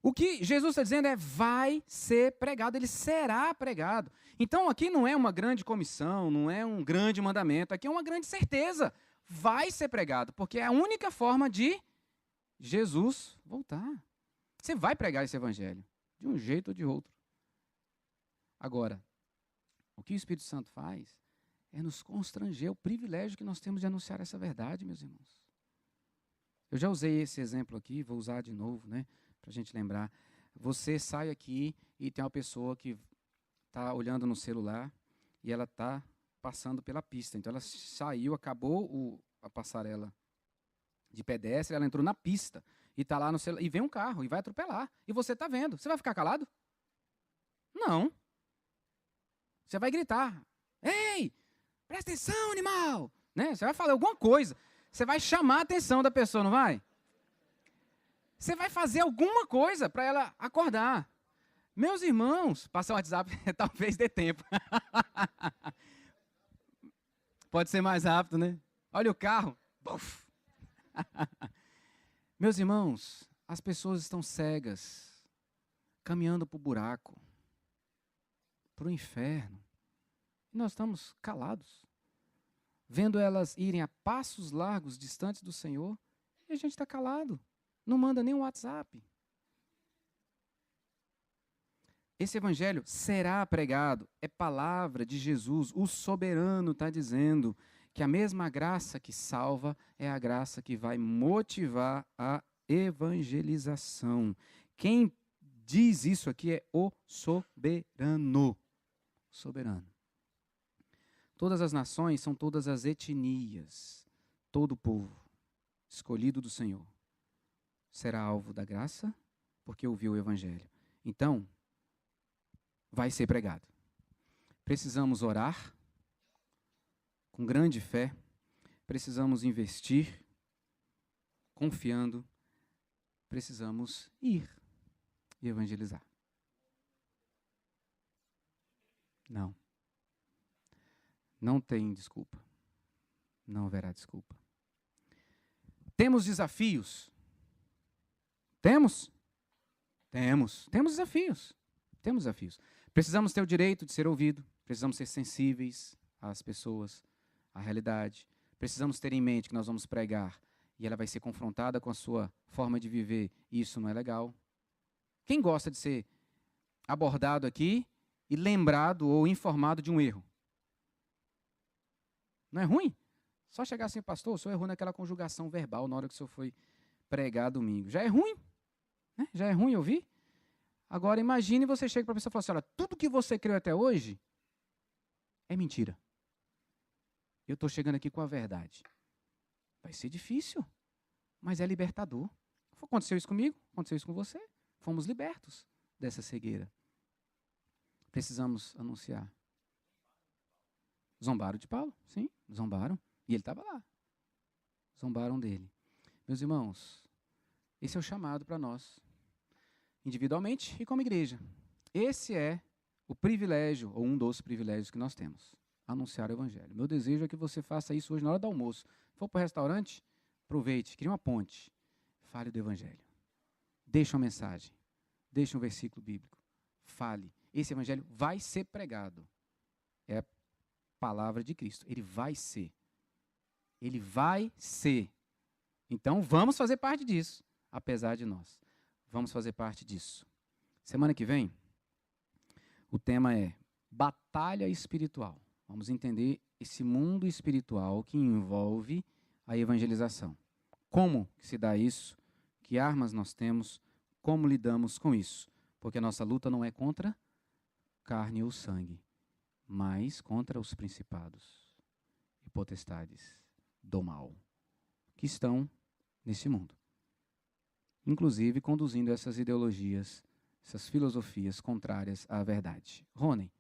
O que Jesus está dizendo é, vai ser pregado, ele será pregado. Então aqui não é uma grande comissão, não é um grande mandamento, aqui é uma grande certeza. Vai ser pregado, porque é a única forma de Jesus voltar. Você vai pregar esse evangelho, de um jeito ou de outro. Agora, o que o Espírito Santo faz é nos constranger o privilégio que nós temos de anunciar essa verdade, meus irmãos. Eu já usei esse exemplo aqui, vou usar de novo, né, para a gente lembrar. Você sai aqui e tem uma pessoa que está olhando no celular e ela está passando pela pista. Então ela saiu, acabou a passarela de pedestre, ela entrou na pista e está lá no celular, e vem um carro e vai atropelar. E você está vendo. Você vai ficar calado? Não. Você vai gritar. Ei, presta atenção, animal! Né? Você vai falar alguma coisa. Você vai chamar a atenção da pessoa, não vai? Você vai fazer alguma coisa para ela acordar. Meus irmãos, passar o WhatsApp talvez dê tempo. Pode ser mais rápido, né? Olha o carro. Buf. Meus irmãos, as pessoas estão cegas, caminhando para o buraco, para o inferno. E nós estamos calados, vendo elas irem a passos largos, distantes do Senhor, e a gente está calado, não manda nem um WhatsApp. Esse evangelho será pregado, é palavra de Jesus, o soberano está dizendo que a mesma graça que salva é a graça que vai motivar a evangelização. Quem diz isso aqui é o soberano. Soberano. Todas as nações são todas as etnias, todo o povo escolhido do Senhor será alvo da graça porque ouviu o evangelho. Então, vai ser pregado. Precisamos orar com grande fé precisamos investir, confiando, precisamos ir e evangelizar. Não. Não tem desculpa. Não haverá desculpa. Temos desafios? Temos? Temos. Temos desafios. Temos desafios. Precisamos ter o direito de ser ouvido. Precisamos ser sensíveis às pessoas, à realidade. Precisamos ter em mente que nós vamos pregar e ela vai ser confrontada com a sua forma de viver. E isso não é legal. Quem gosta de ser abordado aqui e lembrado ou informado de um erro? Não é ruim? Só chegar assim, pastor, o senhor errou naquela conjugação verbal na hora que o senhor foi pregar domingo. Já é ruim? Né? Já é ruim ouvir? Agora imagine você chega para a pessoa e fala assim, olha, tudo que você creu até hoje é mentira. Eu estou chegando aqui com a verdade. Vai ser difícil, mas é libertador. Aconteceu isso comigo, aconteceu isso com você. Fomos libertos dessa cegueira. Precisamos anunciar. Zombaram de Paulo, sim, zombaram. E ele estava lá. Zombaram dele. Meus irmãos, esse é o chamado para nós, individualmente e como igreja. Esse é o privilégio, ou um dos privilégios que nós temos. Anunciar o evangelho. Meu desejo é que você faça isso hoje na hora do almoço. For para o restaurante, aproveite, crie uma ponte. Fale do evangelho. Deixe uma mensagem. Deixe um versículo bíblico. Fale. Esse evangelho vai ser pregado. É a palavra de Cristo. Ele vai ser. Ele vai ser. Então, vamos fazer parte disso. Apesar de nós. Vamos fazer parte disso. Semana que vem, o tema é batalha espiritual. Vamos entender esse mundo espiritual que envolve a evangelização. Como se dá isso? Que armas nós temos? Como lidamos com isso? Porque a nossa luta não é contra carne ou sangue, mas contra os principados e potestades do mal que estão nesse mundo. Inclusive conduzindo essas ideologias, essas filosofias contrárias à verdade. Rony.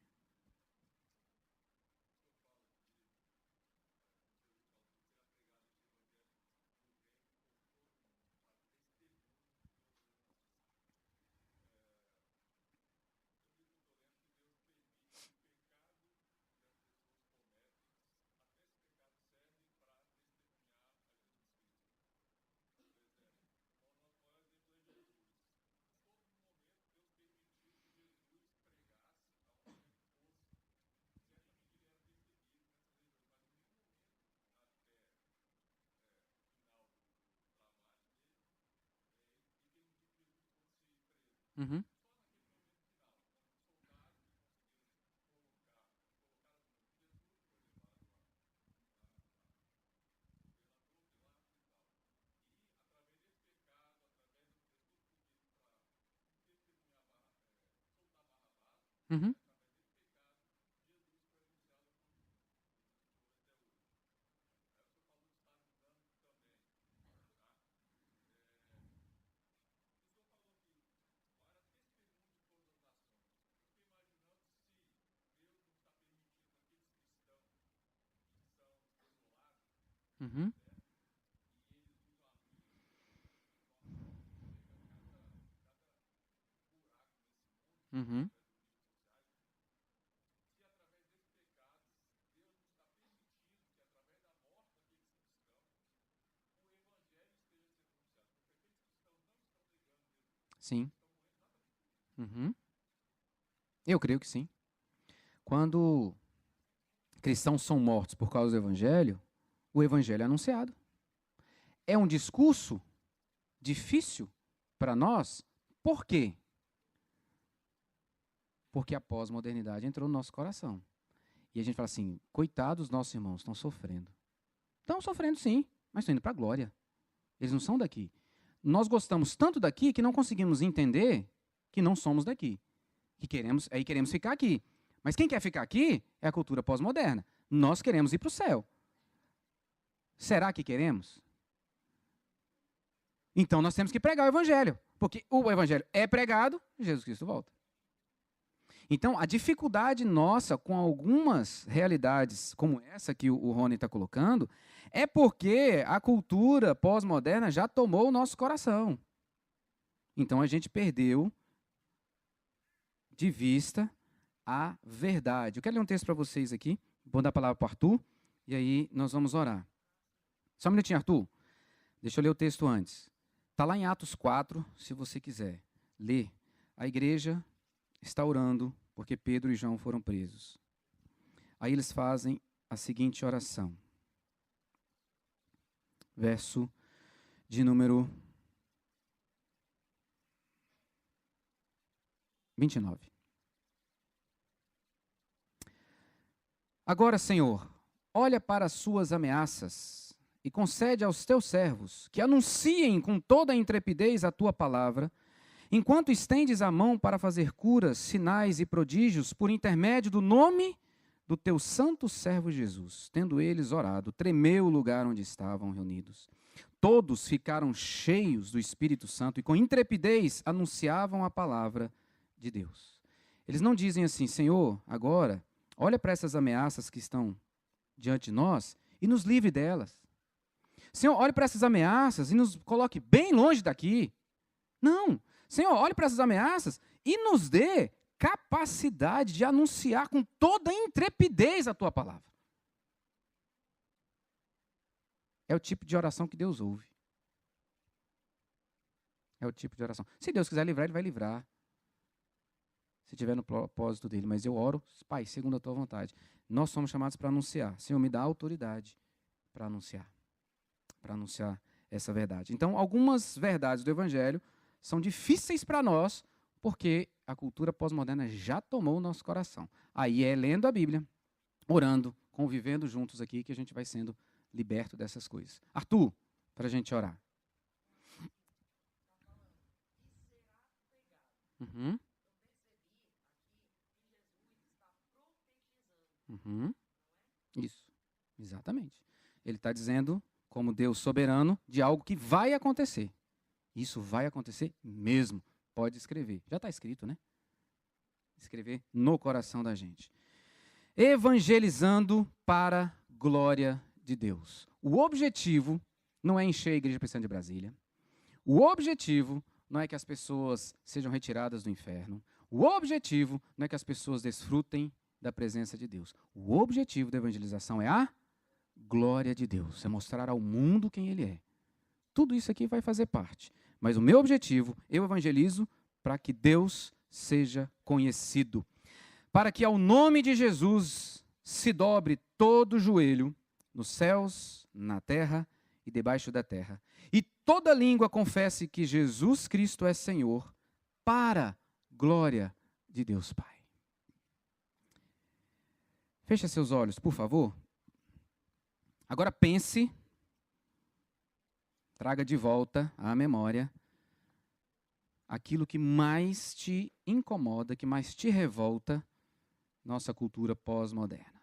Uhum. Uhum. Uhum. Uhum. Sim. Uhum. Eu creio que sim. Quando cristãos são mortos por causa do evangelho, o evangelho é anunciado. É um discurso difícil para nós. Por quê? Porque a pós-modernidade entrou no nosso coração. E a gente fala assim, coitados dos nossos irmãos, estão sofrendo. Estão sofrendo sim, mas estão indo para a glória. Eles não são daqui. Nós gostamos tanto daqui que não conseguimos entender que não somos daqui. Que queremos ficar aqui. Mas quem quer ficar aqui é a cultura pós-moderna. Nós queremos ir para o céu. Será que queremos? Então nós temos que pregar o evangelho. Porque o evangelho é pregado e Jesus Cristo volta. Então, a dificuldade nossa com algumas realidades como essa que o Rony está colocando É porque a cultura pós-moderna já tomou o nosso coração. Então a gente perdeu de vista a verdade. Eu quero ler um texto para vocês aqui. Vou dar a palavra para o Arthur e aí nós vamos orar. Só um minutinho, Arthur. Deixa eu ler o texto antes. Está lá em Atos 4, se você quiser ler. A igreja está orando porque Pedro e João foram presos. Aí eles fazem a seguinte oração. Verso de número 29. Agora, Senhor, olha para as suas ameaças e concede aos teus servos que anunciem com toda a intrepidez a tua palavra, enquanto estendes a mão para fazer curas, sinais e prodígios por intermédio do nome do teu santo servo Jesus. Tendo eles orado, tremeu o lugar onde estavam reunidos. Todos ficaram cheios do Espírito Santo e com intrepidez anunciavam a palavra de Deus. Eles não dizem assim, Senhor, agora, olha para essas ameaças que estão diante de nós e nos livre delas. Senhor, olhe para essas ameaças e nos coloque bem longe daqui. Não. Senhor, olhe para essas ameaças e nos dê capacidade de anunciar com toda intrepidez a tua palavra. É o tipo de oração que Deus ouve. É o tipo de oração. Se Deus quiser livrar, Ele vai livrar. Se tiver no propósito dele. Mas eu oro, Pai, segundo a tua vontade. Nós somos chamados para anunciar. Senhor, me dá autoridade para anunciar. Para anunciar essa verdade. Então, algumas verdades do Evangelho são difíceis para nós, porque a cultura pós-moderna já tomou o nosso coração. Aí é lendo a Bíblia, orando, convivendo juntos aqui, que a gente vai sendo liberto dessas coisas. Arthur, para a gente orar. Uhum. Uhum. Isso, exatamente. Ele está dizendo, como Deus soberano, de algo que vai acontecer. Isso vai acontecer mesmo. Pode escrever. Já está escrito, né? Escrever no coração da gente. Evangelizando para a glória de Deus. O objetivo não é encher a Igreja Presbiteriana de Brasília. O objetivo não é que as pessoas sejam retiradas do inferno. O objetivo não é que as pessoas desfrutem da presença de Deus. O objetivo da evangelização é a glória de Deus. É mostrar ao mundo quem Ele é. Tudo isso aqui vai fazer parte. Mas o meu objetivo, eu evangelizo para que Deus seja conhecido. Para que ao nome de Jesus se dobre todo o joelho, nos céus, na terra e debaixo da terra. E toda língua confesse que Jesus Cristo é Senhor, para a glória de Deus Pai. Feche seus olhos, por favor. Agora pense, traga de volta à memória aquilo que mais te incomoda, que mais te revolta, nossa cultura pós-moderna.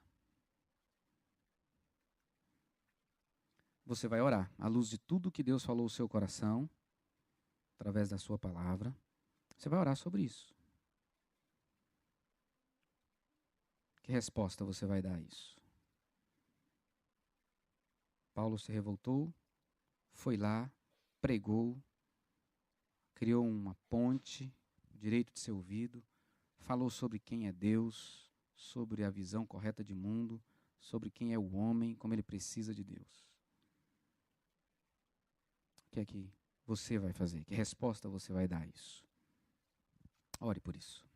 Você vai orar, à luz de tudo que Deus falou no seu coração, através da sua palavra, você vai orar sobre isso. Que resposta você vai dar a isso? Paulo se revoltou, foi lá, pregou, criou uma ponte, o direito de ser ouvido, falou sobre quem é Deus, sobre a visão correta de mundo, sobre quem é o homem, como ele precisa de Deus. O que é que você vai fazer? Que resposta você vai dar a isso? Ore por isso.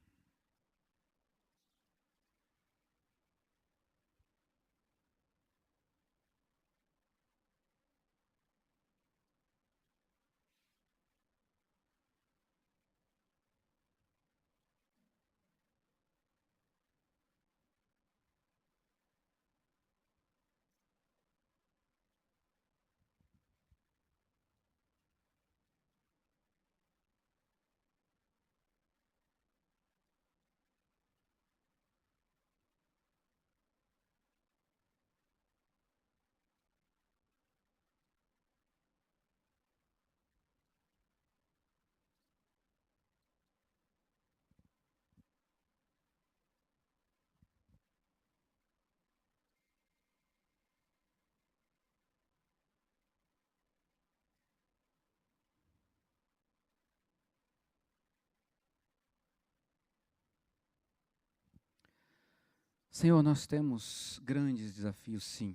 Senhor, nós temos grandes desafios, sim,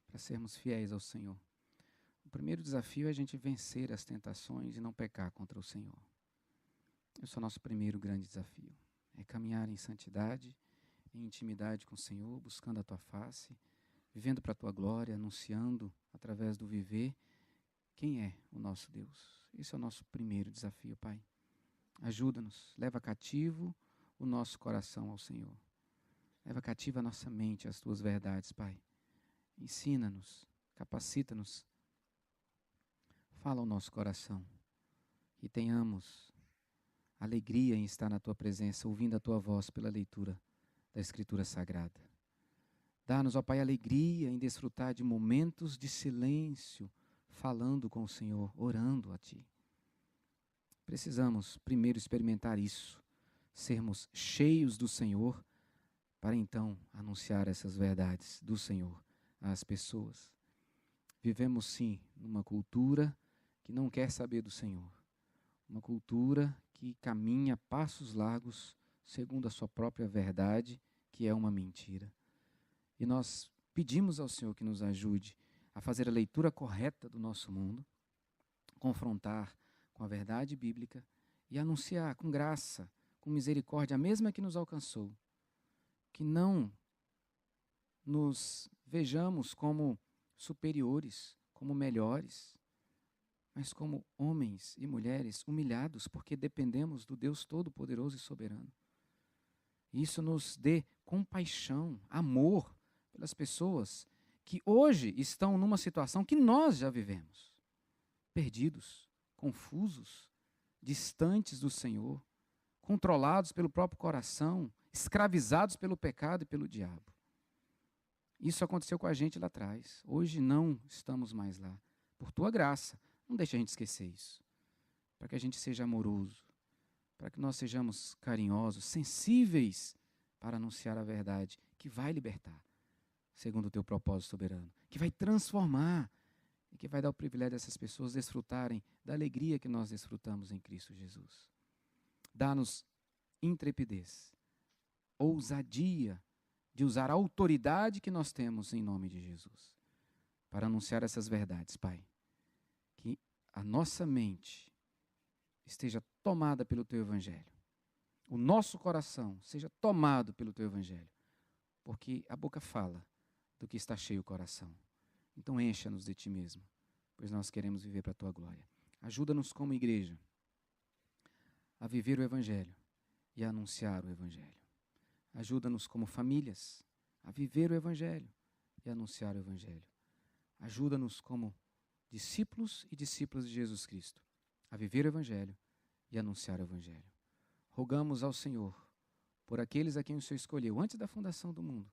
para sermos fiéis ao Senhor. O primeiro desafio é a gente vencer as tentações e não pecar contra o Senhor. Esse é o nosso primeiro grande desafio. É caminhar em santidade, em intimidade com o Senhor, buscando a Tua face, vivendo para a Tua glória, anunciando através do viver quem é o nosso Deus. Esse é o nosso primeiro desafio, Pai. Ajuda-nos, leva cativo o nosso coração ao Senhor. Leva cativa a nossa mente às Tuas verdades, Pai. Ensina-nos, capacita-nos. Fala ao nosso coração. E tenhamos alegria em estar na Tua presença, ouvindo a Tua voz pela leitura da Escritura Sagrada. Dá-nos, ó Pai, alegria em desfrutar de momentos de silêncio, falando com o Senhor, orando a Ti. Precisamos primeiro experimentar isso, sermos cheios do Senhor, para então anunciar essas verdades do Senhor às pessoas. Vivemos sim numa cultura que não quer saber do Senhor, uma cultura que caminha passos largos segundo a sua própria verdade, que é uma mentira. E nós pedimos ao Senhor que nos ajude a fazer a leitura correta do nosso mundo, confrontar com a verdade bíblica e anunciar com graça, com misericórdia, a mesma que nos alcançou. Que não nos vejamos como superiores, como melhores, mas como homens e mulheres humilhados, porque dependemos do Deus Todo-Poderoso e Soberano. E isso nos dê compaixão, amor pelas pessoas que hoje estão numa situação que nós já vivemos, perdidos, confusos, distantes do Senhor, controlados pelo próprio coração, escravizados pelo pecado e pelo diabo. Isso aconteceu com a gente lá atrás. Hoje não estamos mais lá. Por Tua graça, não deixe a gente esquecer isso. Para que a gente seja amoroso, para que nós sejamos carinhosos, sensíveis para anunciar a verdade que vai libertar, segundo o Teu propósito soberano, que vai transformar e que vai dar o privilégio dessas pessoas desfrutarem da alegria que nós desfrutamos em Cristo Jesus. Dá-nos intrepidez, ousadia de usar a autoridade que nós temos em nome de Jesus para anunciar essas verdades, Pai. Que a nossa mente esteja tomada pelo Teu Evangelho. O nosso coração seja tomado pelo Teu Evangelho. Porque a boca fala do que está cheio o coração. Então encha-nos de Ti mesmo, pois nós queremos viver para a Tua glória. Ajuda-nos como igreja a viver o Evangelho e a anunciar o Evangelho. Ajuda-nos como famílias a viver o Evangelho e a anunciar o Evangelho. Ajuda-nos como discípulos e discípulas de Jesus Cristo a viver o Evangelho e anunciar o Evangelho. Rogamos ao Senhor por aqueles a quem o Senhor escolheu antes da fundação do mundo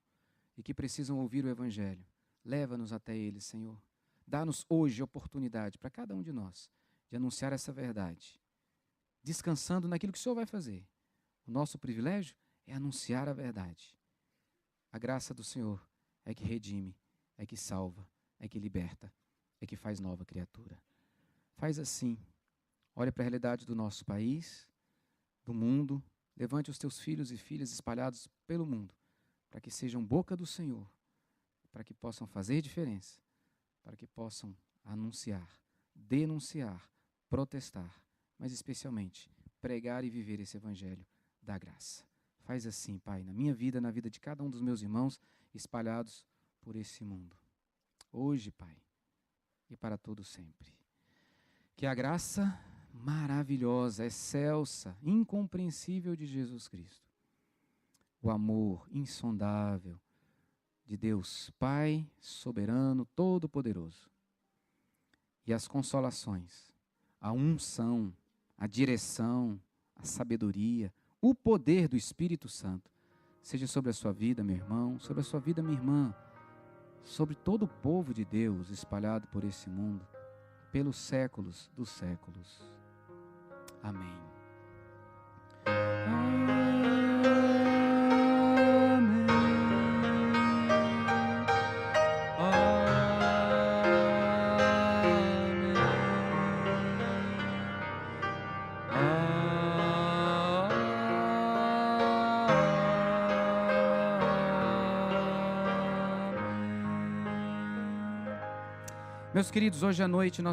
e que precisam ouvir o Evangelho. Leva-nos até eles, Senhor. Dá-nos hoje a oportunidade para cada um de nós de anunciar essa verdade, descansando naquilo que o Senhor vai fazer. O nosso privilégio é anunciar a verdade. A graça do Senhor é que redime, é que salva, é que liberta, é que faz nova criatura. Faz assim. Olha para a realidade do nosso país, do mundo. Levante os Teus filhos e filhas espalhados pelo mundo, para que sejam boca do Senhor, para que possam fazer diferença, para que possam anunciar, denunciar, protestar, mas especialmente pregar e viver esse Evangelho da graça. Faz assim, Pai, na minha vida, na vida de cada um dos meus irmãos espalhados por esse mundo. Hoje, Pai, e para todo sempre. Que a graça maravilhosa, excelsa, incompreensível de Jesus Cristo, o amor insondável de Deus Pai, soberano, todo-poderoso, e as consolações, a unção, a direção, a sabedoria, o poder do Espírito Santo, seja sobre a sua vida, meu irmão, sobre a sua vida, minha irmã, sobre todo o povo de Deus espalhado por esse mundo, pelos séculos dos séculos. Amém. Meus queridos, hoje à noite nós